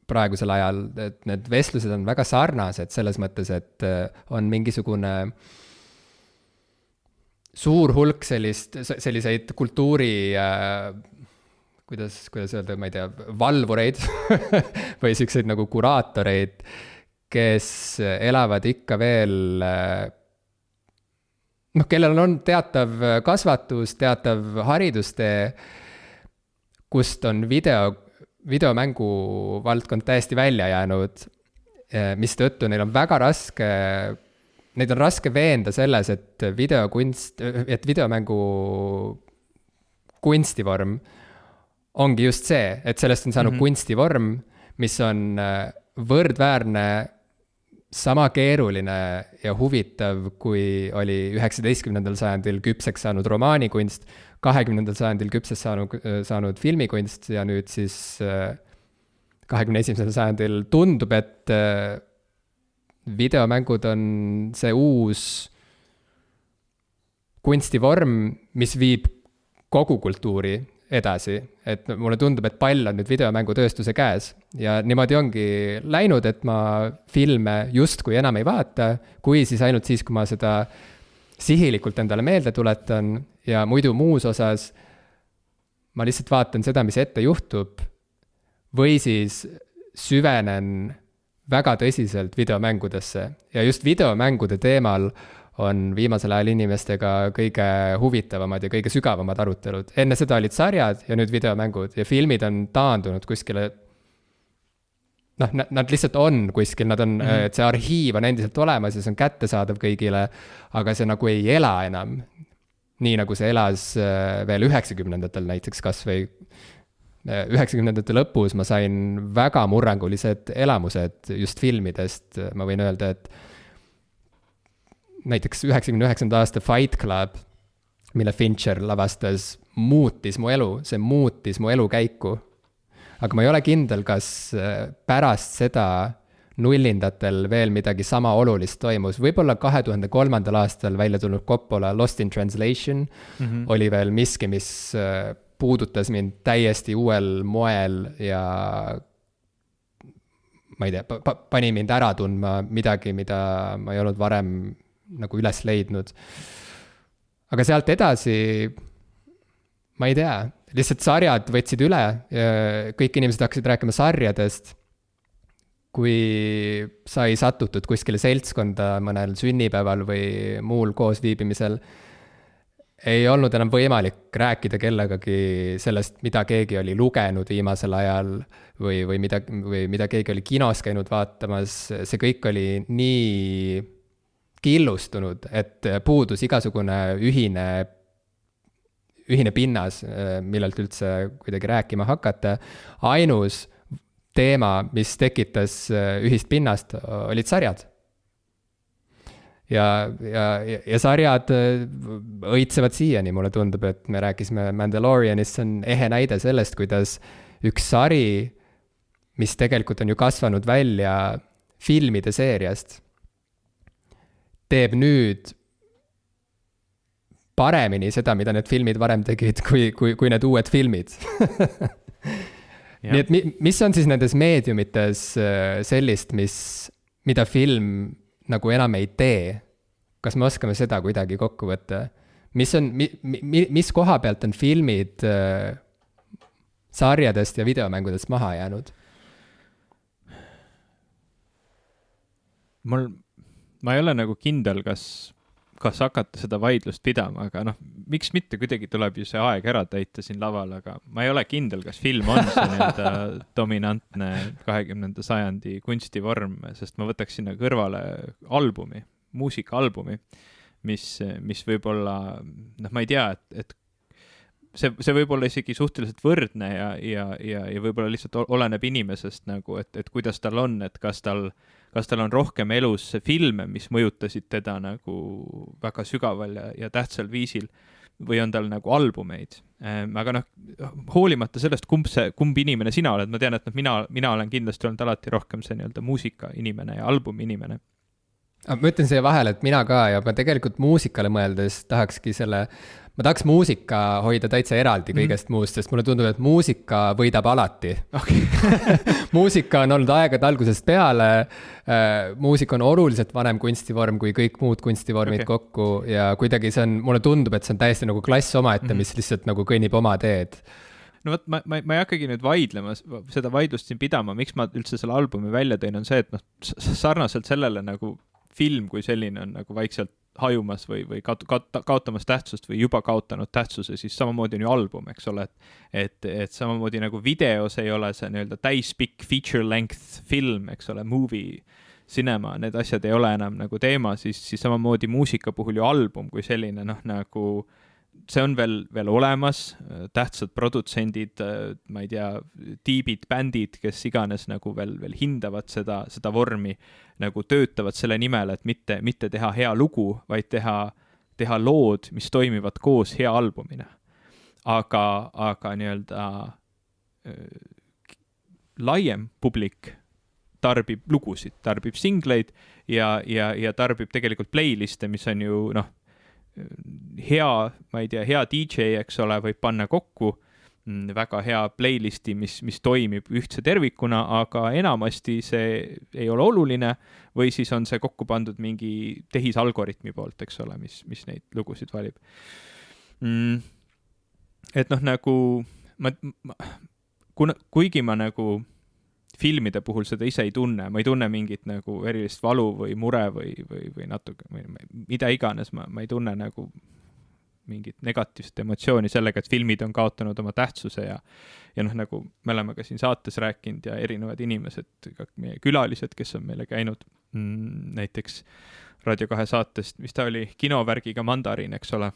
praegusel ajal, et need vestlused on väga sarnased selles mõttes, et on mingisugune suur hulk selliseid kultuuri, kuidas öelda, ma ei tea, valvureid või selliseid nagu kuraatoreid, kes elavad ikka veel kellel on teatav kasvatus, teatav haridustee, kust on videomängu valdkond täiesti välja jäänud, mis tõttu neil on väga raske, neid on raske veenda selles, et videomängu kunstivorm ongi just see, et sellest on saanud kunstivorm, mis on võrdväärne sama keeruline ja huvitav, kui oli 19. sajandil küpseks saanud romaanikunst, 20. sajandil küpseks saanud filmikunst ja nüüd siis 21. sajandil tundub, et videomängud on see uus kunstivorm, mis viib kogu kultuuri edasi, et mulle tundub, et pall on nüüd videomängutööstuse käes ja niimoodi ongi läinud, et ma filme justkui enam ei vaata, kui siis ainult siis, kui ma seda sihilikult endale meelde tuletan ja muidu muus osas ma lihtsalt vaatan seda, mis ette juhtub või siis süvenen väga tõsiselt videomängudesse ja just videomängude teemal on viimasel ajal inimestega kõige huvitavamad ja kõige sügavamad arutelud. Enne seda olid sarjad ja nüüd videomängud ja filmid on taandunud kuskile, nad lihtsalt on kuskil, nad on, et see arhiiv on endiselt olemas ja see on kättesaadav kõigile, aga see nagu ei ela enam. Nii nagu see elas veel 90-ndatel näiteks kas või 90ndate lõpus ma sain väga murrangulised elamused just filmidest, ma võin öelda, et näiteks 99. aasta Fight Club, mille Fincher lavastas, muutis mu elu, see muutis mu elukäiku. Aga ma ei ole kindel, kas pärast seda nullindatel veel midagi sama olulist toimus. Võib-olla 2003. aastal välja tulnud Coppola Lost in Translation oli veel miski, mis puudutas mind täiesti uuel moel ja ma ei tea, pani mind ära tundma midagi, mida ma ei olnud varem nagu üles leidnud. Aga sealt edasi, ma ei tea, lihtsalt sarjad võtsid üle, kõik inimesed hakkasid rääkima sarjadest. Kui sai satutud kuskile seltskonda mõnel sünnipäeval või muul koosviibimisel, ei olnud enam võimalik rääkida kellegagi sellest, mida keegi oli lugenud viimasel ajal või mida keegi oli kinos käinud vaatamas. See kõik oli nii killustunud, et puudus igasugune ühine pinnas, millelt üldse kuidagi rääkima hakata. Ainus teema, mis tekitas ühist pinnast, olid sarjad. Ja sarjad õitsevad siiani, mulle tundub, et me rääkisime Mandalorianist, see on ehe näide sellest, kuidas üks sari, mis tegelikult on ju kasvanud välja filmide seeriast, teeb nüüd paremini seda, mida need filmid varem tegid, kui need uued filmid. Nii et mis on siis nendes meediumites sellist, mida film nagu enam ei tee? Kas me oskame seda kuidagi kokku võtta? Mis koha pealt on filmid sarjadest ja videomängudest maha jäänud? Ma ei ole nagu kindel, kas hakata seda vaidlust pidama, aga miks mitte, kuidagi tuleb ju see aeg ära täita siin laval, aga ma ei ole kindel, kas film on see nii-öelda dominantne 20. sajandi kunstivorm, sest ma võtaks sinna kõrvale albumi, muusikaalbumi, mis võib-olla, ma ei tea, et see võib olla isegi suhteliselt võrdne ja võib-olla lihtsalt oleneb inimesest nagu, et kuidas tal on, et kas tal on rohkem elus filme, mis mõjutasid teda nagu väga sügaval ja tähtsal viisil, või on tal nagu albumeid. Aga hoolimata sellest, kumb inimene sina oled, ma tean, et mina olen kindlasti olnud alati rohkem see nii-öelda muusika inimene ja albumi inimene. Ma ütlen siia vahele, et mina ka ja ma tegelikult muusikale mõeldes ma tahaks muusika hoida täitsa eraldi kõigest muust, sest mulle tundub, et muusika võidab alati. Okay. Muusika on olnud aegade algusest peale, muusika on oluliselt vanem kunstivorm kui kõik muud kunstivormid kokku ja kuidagi mulle tundub, et see on täiesti nagu klass omaette, mis lihtsalt nagu kõnnib oma teed. No võt, ma ei hakkagi nüüd vaidlema, seda vaidlust siin pidama, miks ma üldse selle albumi välja tõin, on see, et sarnaselt sellele nagu film kui selline on nagu vaikselt hajumas või kaotamas tähtsust või juba kaotanud tähtsuse, siis samamoodi on ju album, eks ole, et samamoodi nagu videos ei ole see nii-öelda täispikk feature length film, eks ole, movie, cinema, need asjad ei ole enam nagu teema, siis samamoodi muusika puhul ju album kui selline, nagu see on veel olemas, tähtsad produtsendid, ma ei tea, tiibid, bändid, kes iganes nagu veel hindavad seda vormi, nagu töötavad selle nimel, et mitte teha hea lugu, vaid teha lood, mis toimivad koos hea albumina. Aga nii-öelda laiem publik tarbib lugusid, tarbib singleid ja tarbib tegelikult playliste, mis on ju hea, ma ei tea, hea DJ, eks ole, võib panna kokku väga hea playlisti, mis toimib ühtse tervikuna, aga enamasti see ei ole oluline või siis on see kokku pandud mingi tehisalgoritmi poolt, eks ole, mis neid lugusid valib. Et nagu kuigi ma nagu filmide puhul seda ise ei tunne, ma ei tunne mingit nagu erilist valu või mure või natuke, mida iganes, ma ei tunne nagu mingit negatiivset emotsiooni sellega, et filmid on kaotanud oma tähtsuse ja nagu me oleme ka siin saates rääkinud ja erinevad inimesed, ka meie külalised, kes on meile käinud, näiteks Raadio 2 saatest, mis ta oli, kinovärgiga Mandariin, eks ole,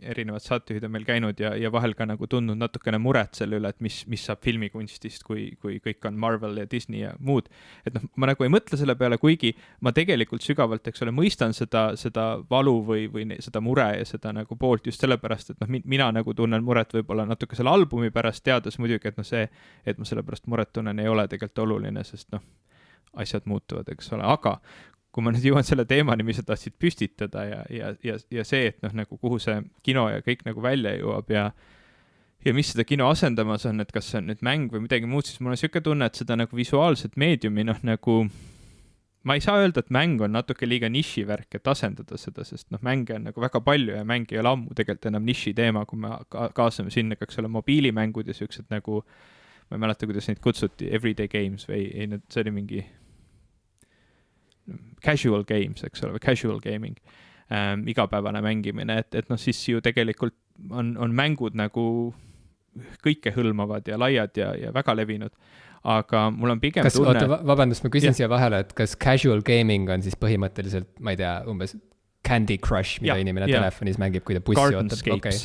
erinevad saatejuhid on meil käinud ja vahel ka nagu tundnud natukene muret selle üle, et mis saab filmikunstist, kui kõik on Marvel ja Disney ja muud. Et noh, ma nagu ei mõtle selle peale, kuigi ma tegelikult sügavalt, eks ole, mõistan seda valu või seda mure ja seda nagu poolt just sellepärast, et noh, mina nagu tunnen muret võib-olla natuke selle albumi pärast, teades muidugi, et noh, see, et ma selle pärast muret tunnen, ei ole tegelikult oluline, sest noh, asjad muutuvad, eks ole, aga kui ma nüüd jõuan selle teemani, mis sa tahtsid püstitada ja see, et noh, nagu kuhu see kino ja kõik nagu välja jõuab ja mis seda kino asendamas on, et kas see on nüüd mäng või midagi muud, siis mul on niisugune tunne, et seda nagu visuaalset meediumi, noh nagu ma ei saa öelda, et mäng on natuke liiga nišivärk, et asendada seda, sest noh, mänge on nagu väga palju ja mäng ei ole ammu tegelikult enam niši teema, kui me kaasame sinna, eks ole, mobiilimängud ja siuksed nagu, ma ei mäleta, kuidas neid kutsuti, everyday games või ei, see oli mingi casual games, eks ole, või casual gaming, igapäevane mängimine, et noh, siis ju tegelikult on mängud nagu kõike hõlmavad ja laiad ja väga levinud, aga mul on pigem tunne... Oota, vabandust, ma küsin siia vahele, et kas casual gaming on siis põhimõtteliselt, ma ei tea, umbes Candy Crush, mida inimene telefonis mängib, kui ta bussi ootab? Okay.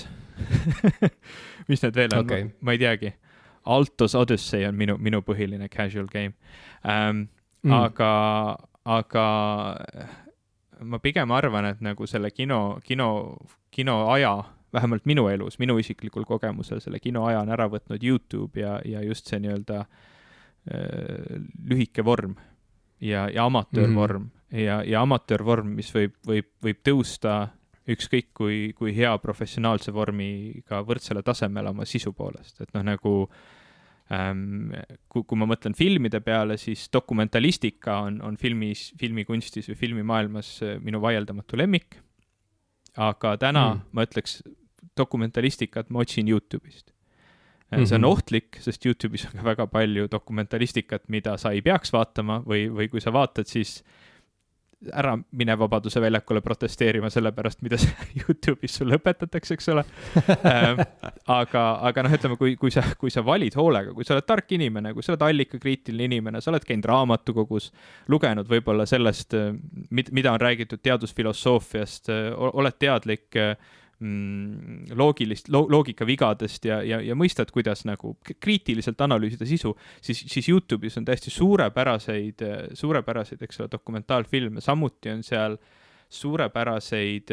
Mis need veel on? Ma ei teagi. Altos Odyssey on minu põhiline casual game. Aga ma pigem arvan, et nagu selle kino aja, vähemalt minu elus, minu isiklikul kogemusel, selle kino aja on ära võtnud YouTube ja just see nii-öelda lühike vorm ja amatöörvorm ja amatöörvorm, mis võib tõusta ükskõik kui hea professionaalse vormiga võrdsele tasemele oma sisu poolest, et noh nagu kui ma mõtlen filmide peale, siis dokumentalistika on filmikunstis või filmimaailmas minu vaieldamatu lemmik. Aga täna ma ütleks dokumentalistikat ma otsin YouTube'ist. See on ohtlik, sest YouTube'is on ka väga palju dokumentalistikat, mida sa ei peaks vaatama või kui sa vaatad, siis ära mine Vabaduse väljakule protesteerima selle pärast, mida YouTube'is sulle õpetatakse, eks ole. Aga noh, ütleme, kui sa valid hoolega, kui sa oled tark inimene, kui sa oled allikakriitiline inimene, sa oled käinud raamatukogus, lugenud võib-olla sellest, mida on räägitud teadusfilosoofiast, oled teadlik loogikavigadest ja mõistad, kuidas nagu kriitiliselt analüüsida sisu, siis YouTube'is on täiesti suurepäraseid, eks ole, dokumentaalfilme, samuti on seal suurepäraseid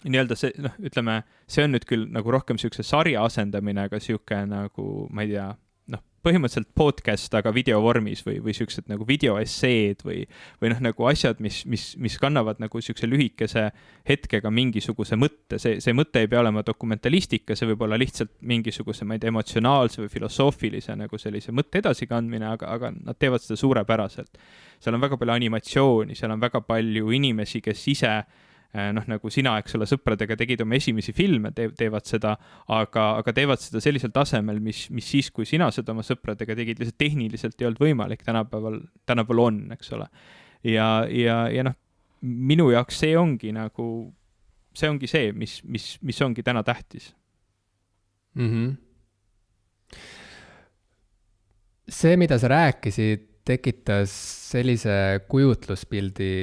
nii-öelda see, noh, ütleme, see on nüüd küll nagu rohkem siukse sarja asendamine, aga siuke nagu, ma ei tea, noh, põhimõtteliselt podcast, aga videovormis või siuksed nagu videoesseed või noh, nagu asjad, mis kannavad nagu siukse lühikese hetkega mingisuguse mõtte. See mõte ei pea olema dokumentalistika, see võib olla lihtsalt mingisuguse, ma ei tea, emotsionaalse või filosoofilise nagu sellise mõtte edasikandmine, aga nad teevad seda suurepäraselt. Seal on väga palju animatsiooni, seal on väga palju inimesi, kes ise noh, nagu sina, eks ole, sõpradega tegid oma esimesi filme, teevad seda, aga teevad seda sellisel tasemel, mis siis, kui sina seda oma sõpradega tegid, lihtsalt tehniliselt ei olnud võimalik, tänapäeval on, eks ole. Ja noh, minu jaoks see ongi see, mis ongi täna tähtis. See, mida sa rääkisid, tekitas sellise kujutluspildi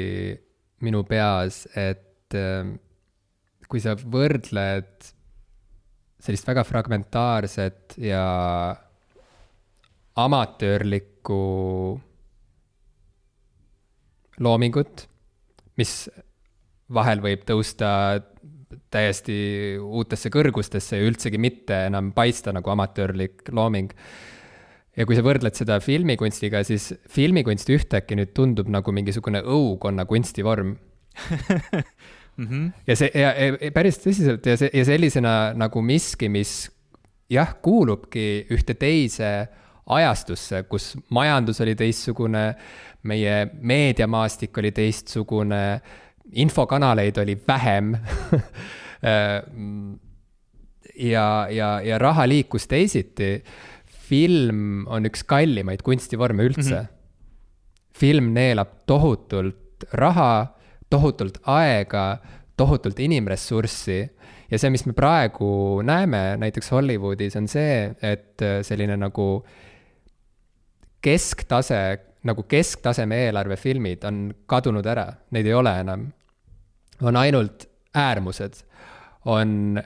minu peas, et kui sa võrdled sellist väga fragmentaarset ja amatöörlikku loomingut, mis vahel võib tõusta täiesti uutesse kõrgustesse ja üldsegi mitte enam paista nagu amatöörlik looming. Ja kui sa võrdled seda filmikunstiga, siis filmikunst ühtäkki nüüd tundub nagu mingisugune õukonna kunstivorm. Ja see päris tõsiselt ja sellisena nagu miski, mis jah, kuulubki ühte teise ajastusse, kus majandus oli teistsugune, meie meediamaastik oli teistsugune, infokanaleid oli vähem ja raha liikus teisiti. Film on üks kallimaid kunstivorme üldse. Film neelab tohutult raha, tohutult aega, tohutult inimressurssi ja see, mis me praegu näeme näiteks Hollywoodis, on see, et selline nagu kesktase nagu kesktaseme eelarvefilmid on kadunud ära, neid ei ole enam. On ainult äärmused, on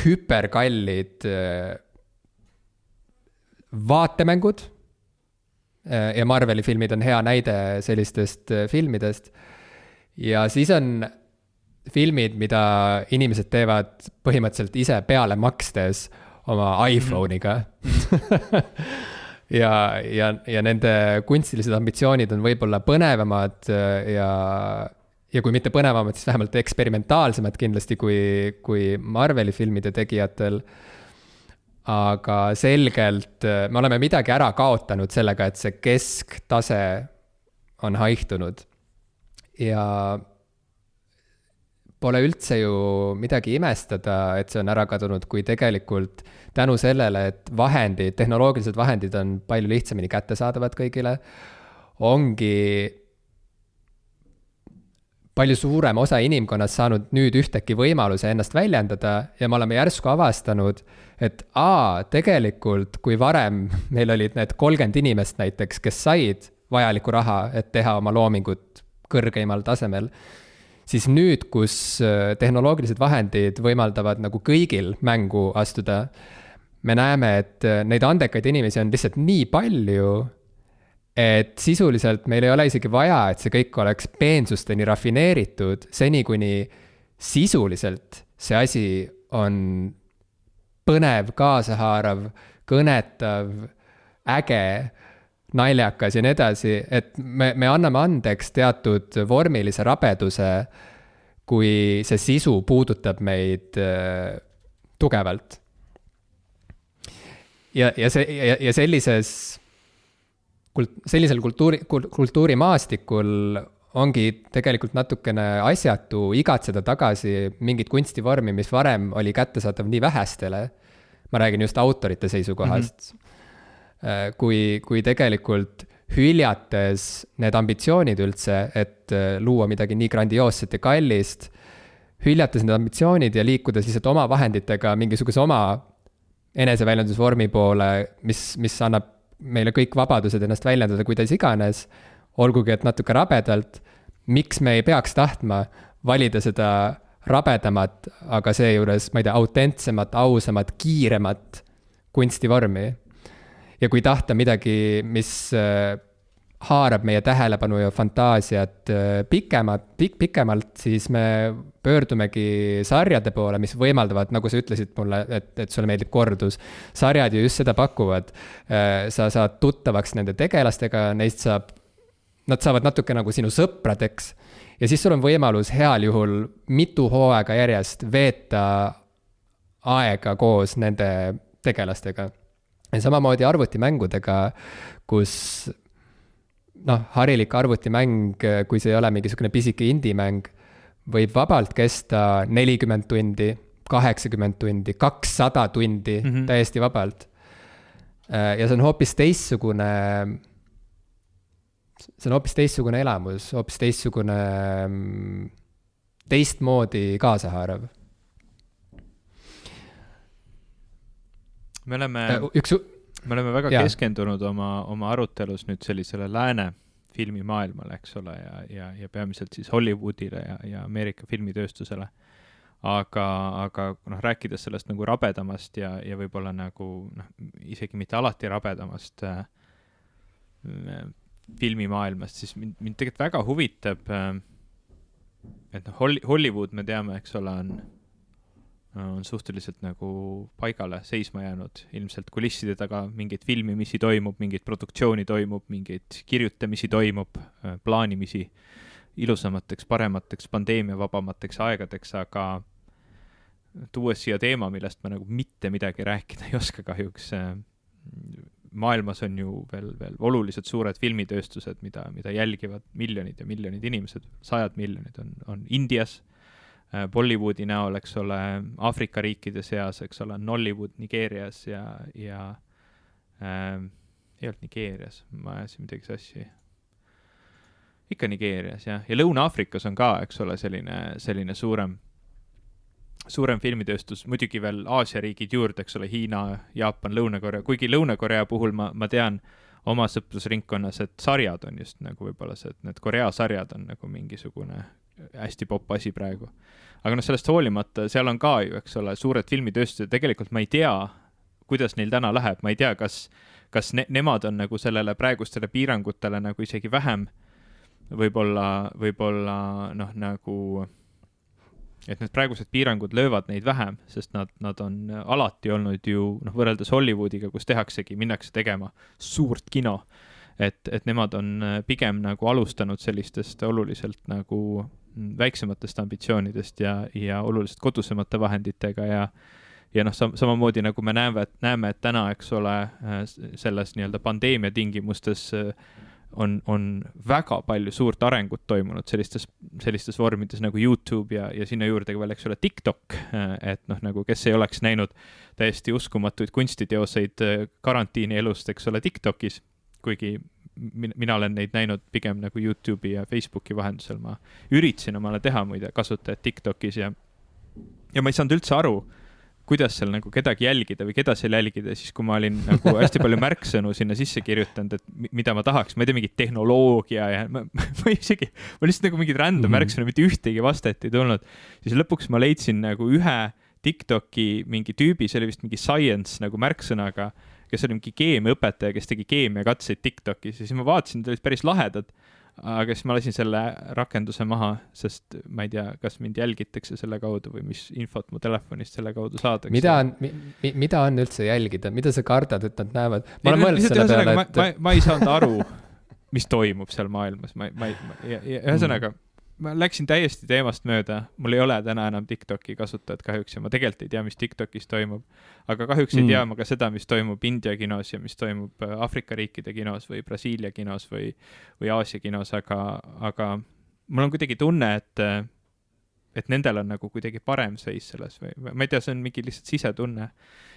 hüperkallid vaatemängud ja Marveli filmid on hea näide sellistest filmidest. Ja siis on filmid, mida inimesed teevad põhimõtteliselt ise peale makstes oma iPhone'iga. ja nende kunstilised ambitsioonid on võib-olla põnevamad ja kui mitte põnevamad, siis vähemalt eksperimentaalsemad kindlasti kui Marveli filmide tegijatel. Aga selgelt me oleme midagi ära kaotanud sellega, et see kesktase on haihtunud. Ja pole üldse ju midagi imestada, et see on ära kadunud, kui tegelikult tänu sellele, et tehnoloogilised vahendid on palju lihtsamini kättesaadavad kõigile, ongi palju suurem osa inimkonnast saanud nüüd ühteki võimaluse ennast väljendada ja me oleme järsku avastanud, et tegelikult kui varem meil olid need 30 inimest näiteks, kes said vajaliku raha, et teha oma loomingut kõrgeimal tasemel, siis nüüd, kus tehnoloogilised vahendid võimaldavad nagu kõigil mängu astuda, me näeme, et neid andekaid inimesi on lihtsalt nii palju, et sisuliselt meil ei ole isegi vaja, et see kõik oleks peensusteni rafineeritud, seni kuni sisuliselt see asi on põnev, kaasahaarav, kõnetav, äge, naljakas ja nii edasi, et me anname andeks teatud vormilise rabeduse, kui see sisu puudutab meid tugevalt. Ja sellisel kultuurimaastikul ongi tegelikult natukene asjatu igatseda tagasi mingit kunstivormi, mis varem oli kättesaadav nii vähestele. Ma räägin just autorite seisukohast. Kui tegelikult hüljates need ambitsioonid üldse, et luua midagi nii grandioosset ja kallist, hüljates need ambitsioonid ja liikudes lihtsalt oma vahenditega mingisuguse oma eneseväljendusvormi poole, mis annab meile kõik vabadused ennast väljendada kuidas iganes, olgugi et natuke rabedalt, miks me ei peaks tahtma valida seda rabedamat, aga seejuures, ma ei tea, autentsemat, ausamat, kiiremat kunstivormi. Ja kui tahta midagi, mis haarab meie tähelepanu ja fantaasiat pikemalt, siis me pöördumegi sarjade poole, mis võimaldavad, nagu sa ütlesid mulle, et sulle meeldib kordus. Sarjad ju just seda pakuvad. Sa saad tuttavaks nende tegelastega, nad saavad natuke nagu sinu sõpradeks ja siis sul on võimalus heal juhul mitu hooaega järjest veeta aega koos nende tegelastega. Ja samamoodi arvutimängudega, kus harilik arvutimäng, kui see ei ole mingisugune pisike indie-mäng, võib vabalt kesta 40 tundi, 80 tundi, 200 tundi täiesti vabalt. Ja see on hoopis teistsugune elamus, hoopis teistmoodi kaasahaarav. Me oleme väga keskendunud oma arutelus nüüd sellisele lääne filmimaailmale, eks ole, ja peamiselt siis Hollywoodile ja Ameerika filmitööstusele. Aga rääkides sellest nagu rabedamast ja võib-olla nagu isegi mitte alati rabedamast filmimaailmast, siis mind tegelikult väga huvitab, et Hollywood, me teame, eks ole, on suhteliselt nagu paigale seisma jäänud. Ilmselt kulisside taga mingid filmimisi toimub, mingid produktsiooni toimub, mingid kirjutamisi toimub, plaanimisi ilusamateks, paremateks, pandeemiavabamateks aegadeks, aga tuues siia teema, millest ma nagu mitte midagi rääkida ei oska kahjuks. Maailmas on ju veel oluliselt suured filmitööstused, mida jälgivad miljonid ja miljonid inimesed, 100 miljonid on Indias, Bollywoodi näol, eks ole, Aafrika riikide seas, eks ole, Nollywood Nigeerias ja ei olnud Nigeerias, ma ajasin midagi sassi. Ikka Nigeerias, jah. Ja Lõuna-Aafrikas on ka, eks ole, selline suurem filmitööstus, muidugi veel Aasia riigid juurde, eks ole, Hiina, Jaapan, Lõuna-Korea, kuigi Lõuna-Korea puhul ma tean, oma sõprusringkonnas, et sarjad on just nagu võib-olla see, et need Korea sarjad on nagu mingisugune hästi popp asi praegu. Aga sellest hoolimata, seal on ka ju, eks ole, suured filmitööstused, tegelikult ma ei tea, kuidas neil täna läheb, ma ei tea, kas nemad on nagu sellele praegustele piirangutele nagu isegi vähem võib-olla nagu, et need praegused piirangud löövad neid vähem, sest nad on alati olnud ju võrreldes Hollywoodiga, kus minnakse tegema suurt kino, et nemad on pigem nagu alustanud sellistest oluliselt nagu väiksematest ambitsioonidest ja oluliselt kodusemate vahenditega ja samamoodi nagu me näeme, et täna, eks ole, selles nii-öelda pandeemia tingimustes on väga palju suurt arengut toimunud sellistes vormides nagu YouTube ja sinna juurde veel, eks ole, TikTok, et nagu kes ei oleks näinud täiesti uskumatuid kunstiteoseid karantiini elust, eks ole, TikTokis, kuigi mina olen neid näinud pigem nagu YouTube'i ja Facebooki vahendusel, ma üritasin omale teha muide kasutajad TikTokis ja ma ei saanud üldse aru, kuidas seal nagu kedagi jälgida või keda seal jälgida, siis kui ma olin nagu hästi palju märksõnu sinna sisse kirjutanud, et mida ma tahaks, ma ei tea, mingi tehnoloogia ja ma lihtsalt nagu mingid random märksõnu, mitte ühtegi vastet ei tulnud. Siis lõpuks ma leidsin nagu ühe TikToki mingi tüübi, see oli vist mingi science nagu märksõnaga, kes oli mingi keemiaõpetaja, kes tegi keemiakatseid TikTokis ja siis ma vaatasin, et olid päris lahedad, aga siis ma lasin selle rakenduse maha, sest ma ei tea, kas mind jälgitakse selle kaudu või mis infot mu telefonist selle kaudu saadakse. Mida on üldse jälgida? Mida sa kardad, et nad näevad? Ma olen mõelnud selle peale, et... Ma ei saanud aru, mis toimub seal maailmas. Ühesõnaga, ma läksin täiesti teemast mööda. Mul ei ole täna enam TikToki kasutajad kahjuks ja ma tegelikult ei tea, mis TikTokis toimub. Aga kahjuks ei tea ma ka seda, mis toimub India kinos ja mis toimub Afrika riikide kinos või Brasiilia kinos või Aasia kinos, aga mul on kuidagi tunne, et nendel on nagu kuidagi parem seis selles või ma ei tea, see on mingi lihtsalt sisetunne.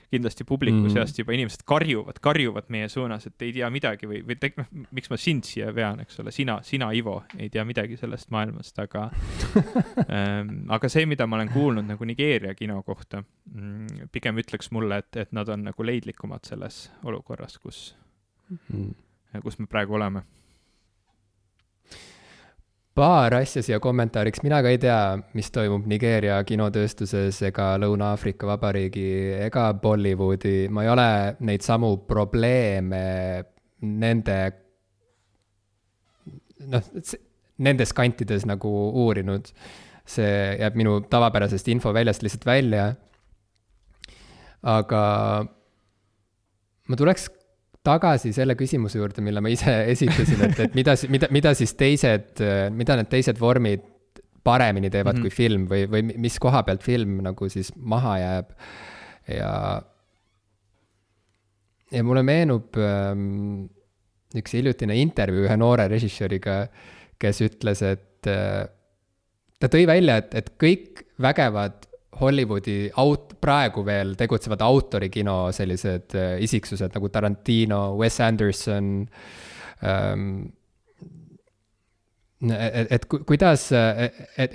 Kindlasti publiku seast juba inimesed karjuvad meie suunas, et ei tea midagi või miks ma sind siia vean, eks ole, sina Ivo, ei tea midagi sellest maailmast, aga aga see, mida ma olen kuulnud nagu Nigeeria kino kohta, pigem ütleks mulle, et nad on nagu leidlikumad selles olukorras, kus me praegu oleme. Paar asja siia kommentaariks, mina ka ei tea, mis toimub Nigeeria kinotööstuses ega Lõuna-Aafrika Vabariigi ega Bollywoodi, ma ei ole neid samu probleeme nendes kantides nagu uurinud. See jääb minu tavapärasest info väljast lihtsalt välja. Aga ma tuleks tagasi selle küsimuse juurde, mille ma ise esitasin, et mida siis mida need teised vormid paremini teevad kui film või mis koha pealt film nagu siis maha jääb. Ja mulle meenub üks hiljutine intervjuu ühe noore režissööriga, kes ütles, et ta tõi välja, et kõik vägevad Hollywoodi praegu veel tegutsevad autorikino sellised isiksused nagu Tarantino, Wes Anderson,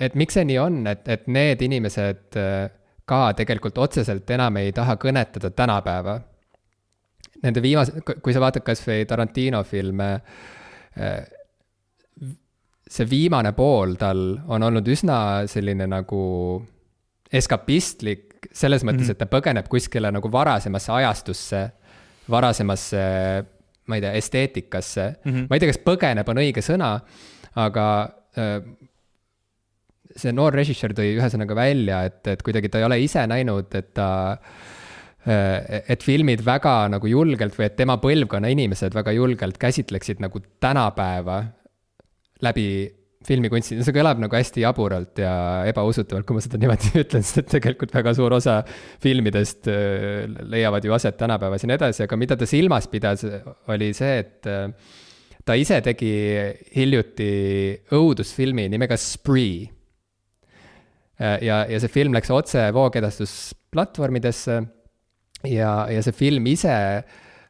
et miks see nii on, et need inimesed ka tegelikult otseselt enam ei taha kõnetada tänapäeva. Nende kui sa vaatad kas või Tarantino filme, see viimane pool tal on olnud üsna selline nagu eskapistlik selles mõttes, et ta põgeneb kuskile nagu varasemasse ajastusse, varasemasse, ma ei tea, esteetikasse. Ma ei tea, kas põgeneb on õige sõna, aga see noor režissöör tõi ühesõnaga välja, et kuidagi ta ei ole ise näinud, et filmid väga nagu julgelt või et tema põlvkonna inimesed väga julgelt käsitleksid nagu tänapäeva läbi filmikunsti, see kõlab nagu hästi jaburalt ja ebausutavalt, kui ma seda niimoodi ütlen, sest tegelikult väga suur osa filmidest leiavad ju aset tänapäevas ja nii edasi, aga mida ta silmas pidas, oli see, et ta ise tegi hiljuti õudusfilmi nimega Spree. Ja see film läks otse voogedastusplatvormidesse ja see film ise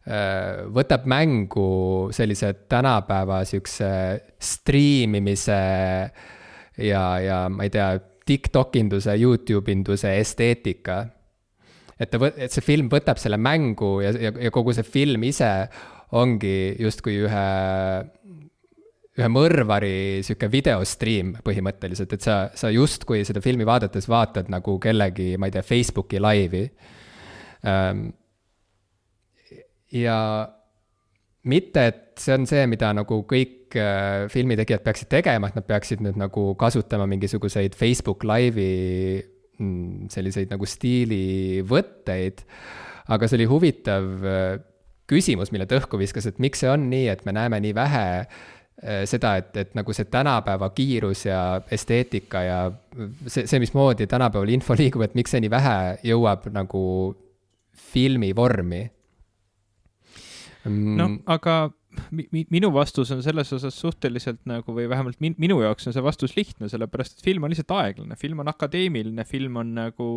võtab mängu sellise tänapäeva siukse striimimise ja ma ei tea, TikTok-induse, YouTube-induse esteetika. Et see film võtab selle mängu ja kogu see film ise ongi justkui ühe mõrvari sihuke videostream põhimõtteliselt, et sa justkui seda filmi vaadates vaatad nagu kellegi, ma ei tea, Facebooki laivi. Ja mitte, et see on see, mida nagu kõik filmitegijad peaksid tegema, et nad peaksid nüüd nagu kasutama mingisuguseid Facebook laivi selliseid nagu stiilivõtteid, aga see oli huvitav küsimus, mille ta õhku viskas, et miks see on nii, et me näeme nii vähe seda, et nagu see tänapäeva kiirus ja esteetika ja see mismoodi tänapäeval info liigub, et miks see nii vähe jõuab nagu filmi vormi. No, aga minu vastus on selles osas suhteliselt nagu, või vähemalt minu jaoks on see vastus lihtne, sellepärast et film on lihtsalt aeglane, film on akadeemiline, film on nagu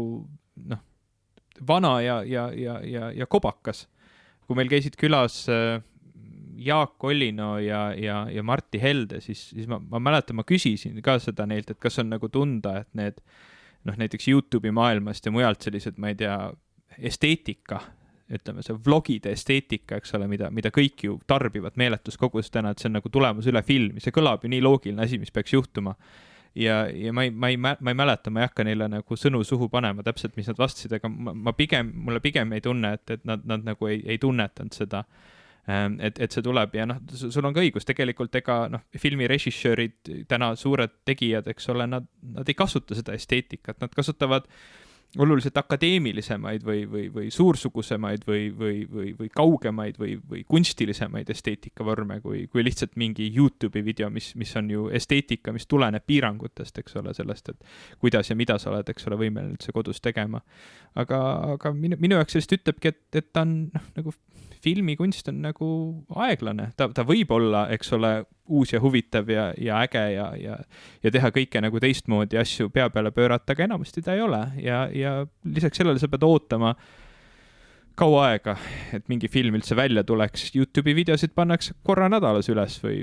vana ja kobakas. Kui meil käisid külas Jaak Ollino ja Martti Helde, siis ma mäletan, ma küsisin ka seda neilt, et kas on nagu tunda, et need näiteks YouTube'i maailmast ja mujalt sellised, ma ei tea, esteetika, ütleme see vlogide esteetika, eks ole, mida kõik ju tarbivad meeletus kogus täna, et see on nagu tulemus üle filmi, see kõlab ju nii loogiline asi, mis peaks juhtuma. Ja ma ei mäleta, ma ei hakka neile nagu sõnu suhu panema täpselt, mis nad vastasid, aga mulle pigem ei tunne, et nad nagu ei tunnetanud seda, et see tuleb ja sul on ka õigus, tegelikult ega filmi režissöörid, täna suured tegijad, eks ole, nad ei kasuta seda esteetikat, nad kasutavad oluliselt akadeemilisemaid või suursugusemaid või kaugemaid või kunstilisemaid esteetikavorme kui lihtsalt mingi YouTube'i video, mis on ju esteetika, mis tuleneb piirangutest, eks ole, sellest, et kuidas ja mida sa oled, eks ole, võimeline üldse kodus tegema. Aga minu jaoks sellist ütlebki, et ta on nagu filmikunst on nagu aeglane, ta võib olla, eks ole, uus ja huvitav ja äge ja teha kõike nagu teistmoodi asju pea peale pöörata, aga enamasti ta ei ole ja lisaks sellele sa pead ootama kaua aega, et mingi film üldse välja tuleks. YouTube'i videosid pannakse korra nädalas üles või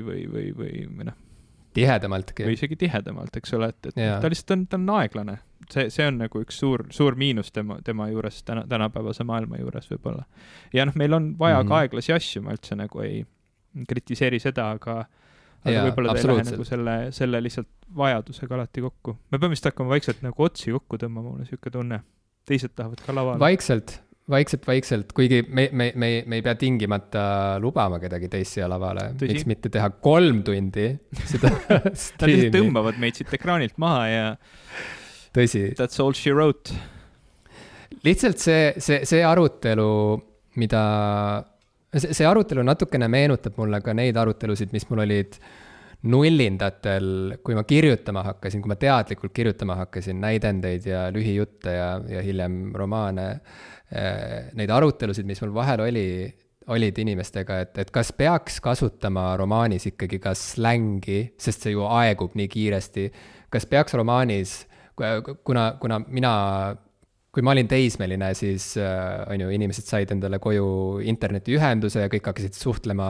tihedamaltki. Või isegi tihedamalt, eks ole, et ta lihtsalt ta on aeglane. See on nagu üks suur miinus tema juures, tänapäevase maailma juures võib-olla. Ja meil on vaja ka aeglasi asju, ma üldse nagu ei kritiseeri seda, aga võib-olla ta ei lähe nagu selle lihtsalt vajadusega alati kokku. Me peame vist hakkama vaikselt nagu otsi kokku tõmbama, mulle siuke tunne. Teised tahavad ka lavale. Vaikselt, kuigi me ei pea tingimata lubama kedagi teist siia lavale. Miks mitte teha 3 tundi seda streami. Nad tõmbavad meid siit ekraanilt maha ja tõsi. That's all she wrote. Lihtsalt see arutelu, see arutelu natukene meenutab mulle ka neid arutelusid, mis mul olid nullindatel, kui ma kirjutama hakkasin, kui ma teadlikult kirjutama hakkasin näidendeid ja lühijutte ja hiljem romaane, neid arutelusid, mis mul vahel olid inimestega, et kas peaks kasutama romaanis ikkagi ka slängi, sest see ju aegub nii kiiresti, kas peaks romaanis, kuna kui ma olin teismeline, siis inimesed said endale koju internetiühenduse ja kõik hakkasid suhtlema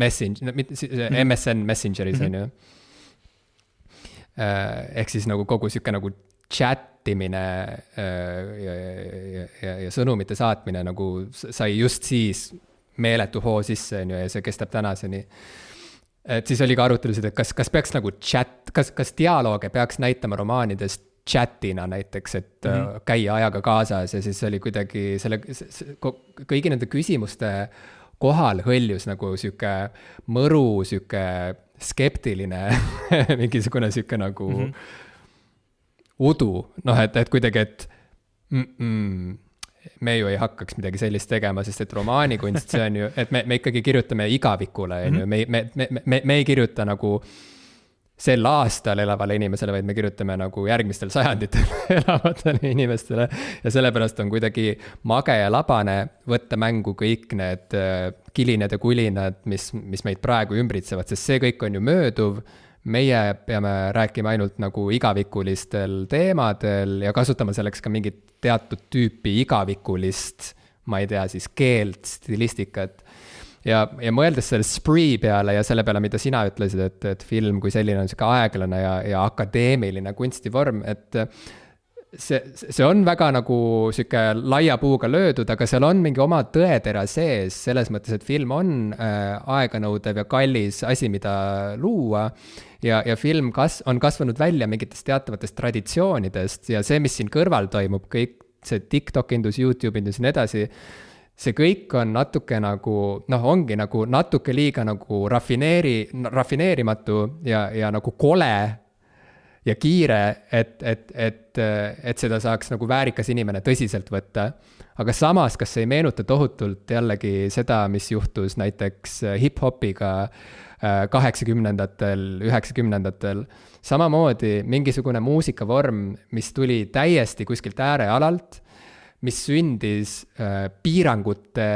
MSN Messengeris, ehk siis nagu kogu siuke nagu chattimine ja sõnumite saatmine nagu sai just siis meeletu hoo sisse, ja see kestab tänaseni. Et siis oli ka arutelusid, et kas peaks nagu kas dialooge peaks näitama romaanidest chatina näiteks, et käia ajaga kaasas, ja siis oli kuidagi kõigi nende küsimuste kohal hõljus nagu siuke mõru, siuke skeptiline mingisugune siuke nagu udu, et kuidagi, et me ju ei hakkaks midagi sellist tegema, sest et romaanikunst, see on ju, et me ikkagi kirjutame igavikule, me ei kirjuta nagu sel aastal elavale inimesele, vaid me kirjutame nagu järgmistel sajanditel elavatele inimestele, ja sellepärast on kuidagi mage ja labane võtta mängu kõik need kilinad ja kulinad, mis meid praegu ümbritsevad, sest see kõik on ju mööduv. Meie peame rääkima ainult nagu igavikulistel teemadel ja kasutama selleks ka mingit teatud tüüpi igavikulist, ma ei tea, siis keelt, stilistikat. Ja mõeldes selle spree peale ja selle peale, mida sina ütlesid, et film kui selline on siuke aeglane ja akadeemiline kunstivorm, et see on väga nagu sihuke laia puuga löödud, aga seal on mingi oma tõetera sees, selles mõttes, et film on aeganõudev ja kallis asi, mida luua. Ja film on kasvanud välja mingitest teatavatest traditsioonidest ja see, mis siin kõrval toimub, kõik see TikTok indus, YouTube indus ja nii edasi, see kõik on natuke nagu, ongi nagu natuke liiga nagu rafineerimatu ja nagu kole ja kiire, et seda saaks nagu väärikas inimene tõsiselt võtta. Aga samas, kas see ei meenuta tohutult jällegi seda, mis juhtus näiteks hip-hopiga 80-ndatel, 90-ndatel. Samamoodi mingisugune muusikavorm, mis tuli täiesti kuskilt äärealalt, mis sündis piirangute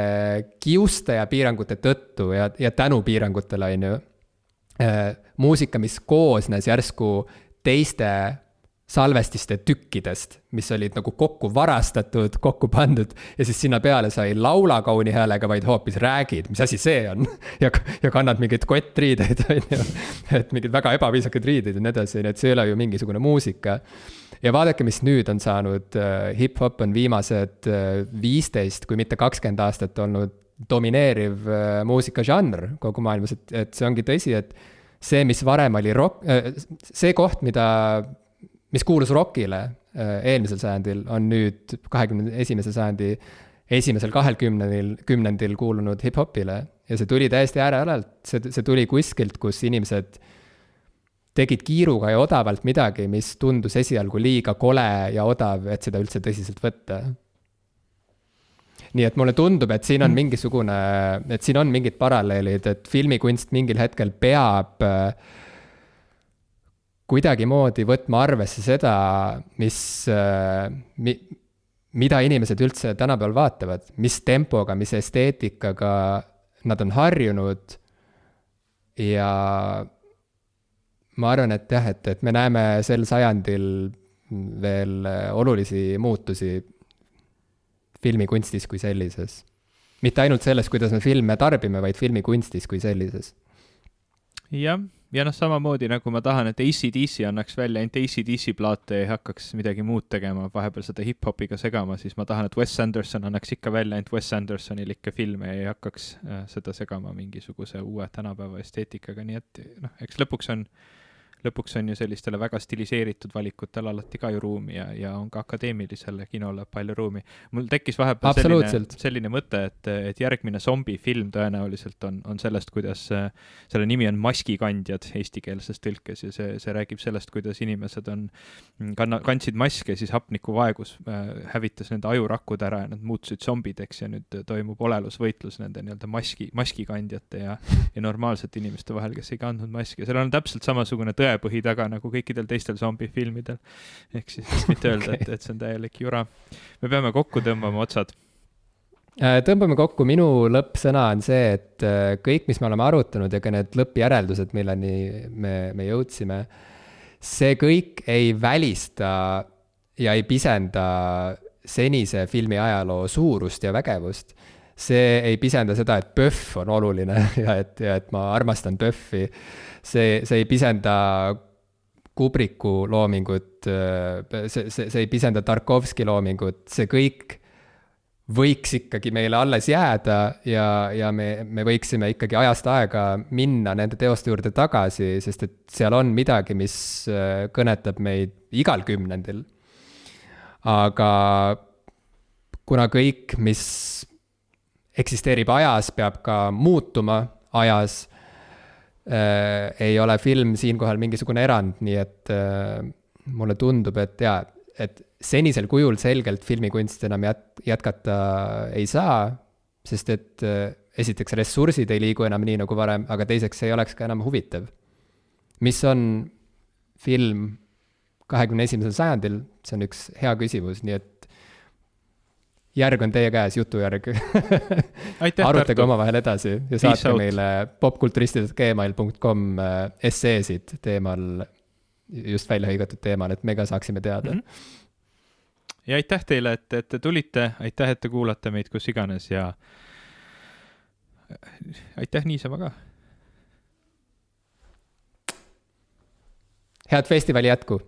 kiuste ja piirangute tõttu ja tänu piirangutele, on ju. Muusika, mis koosnes järsku teiste salvestiste tükkidest, mis olid nagu kokku varastatud, kokku pandud ja siis sinna peale sa ei laula kauni häälega, vaid hoopis räägid, mis asi see on ja kannad mingeid kottriideid, on ju, et mingid väga ebaviisakad riided ja nii edasi, nii et see ei ole ju mingisugune muusika. Ja vaadake, mis nüüd on saanud, hip-hop on viimased 15, kui mitte 20 aastat olnud domineeriv muusikažanr kogu maailmas, et see ongi tõsi, et see, mis varem oli rock, see koht, mis kuulus rockile eelmisel sajandil, on nüüd 21. sajandi esimesel 20 kuulunud hip-hopile. Ja see tuli täiesti äärealalt, see tuli kuskilt, kus inimesed tegid kiiruga ja odavalt midagi, mis tundus esialgu liiga kole ja odav, et seda üldse tõsiselt võtta. Nii et mulle tundub, et siin on mingisugune, et siin on mingid paralleelid, et filmikunst mingil hetkel peab kuidagimoodi võtma arvesse seda, mida inimesed üldse tänapäeval vaatavad, mis tempoga, mis esteetikaga nad on harjunud ja ma arvan, et jah, et me näeme sel sajandil veel olulisi muutusi filmikunstis kui sellises. Mitte ainult selles, kuidas me filme tarbime, vaid filmikunstis kui sellises. Ja samamoodi nagu ma tahan, et AC/DC annaks välja ainult AC/DC plaate ja hakkaks midagi muud tegema, vahepeal seda hip-hopiga segama, siis ma tahan, et Wes Anderson annaks ikka välja ainult Wes Andersonilikke filme ja ei hakkaks seda segama mingisuguse uue tänapäeva esteetikaga, nii et eks lõpuks on ju sellistele väga stiliseeritud valikutel alati ka ju ruumi ja on ka akadeemilisele kinole palju ruumi. Mul tekkis vahepeal selline mõte, et järgmine zombifilm tõenäoliselt on sellest, kuidas selle nimi on Maskikandjad eestikeelses tõlkes ja see räägib sellest, kuidas inimesed kandsid maske, siis hapnikuvaegus hävitas nende ajurakud ära ja nad muutusid zombideks ja nüüd toimub olelusvõitlus nende nii-öelda maskikandjate ja normaalsete inimeste vahel, kes ei kandnud maski. Seal on täpselt samasugune põhi taga nagu kõikidel teistel zombifilmidel. Ehk siis mitte öelda, et see on täielik jura. Me peame kokku tõmbama otsad. Tõmbame kokku. Minu lõppsõna on see, et kõik, mis me oleme arutanud ja ka need lõppjäreldused, milleni me jõudsime, see kõik ei välista ja ei pisenda senise filmi ajaloo suurust ja vägevust. See ei pisenda seda, et Pöff on oluline ja et ma armastan Pöffi. See ei pisenda Kubriku loomingut, see ei pisenda Tarkovski loomingut, see kõik võiks ikkagi meile alles jääda ja me võiksime ikkagi ajast aega minna nende teoste juurde tagasi, sest et seal on midagi, mis kõnetab meid igal kümnendil. Aga kuna kõik, mis eksisteerib ajas, peab ka muutuma ajas, ei ole film siinkohal mingisugune erand, nii et mulle tundub, et senisel kujul selgelt filmikunst enam jätkata ei saa, sest et esiteks ressursid ei liigu enam nii nagu varem, aga teiseks ei oleks ka enam huvitav. Mis on film 21. sajandil? See on üks hea küsimus, nii et järg on teie käes, jutujärg. Arutage omavahel edasi ja saatke meile popkulturistid@gmail.com esseesid teemal, just välja hõigatud teemal, et me ka saaksime teada. Ja aitäh teile, et te tulite, aitäh, et te kuulate meid kus iganes ja aitäh niisama ka. Head festivali jätku!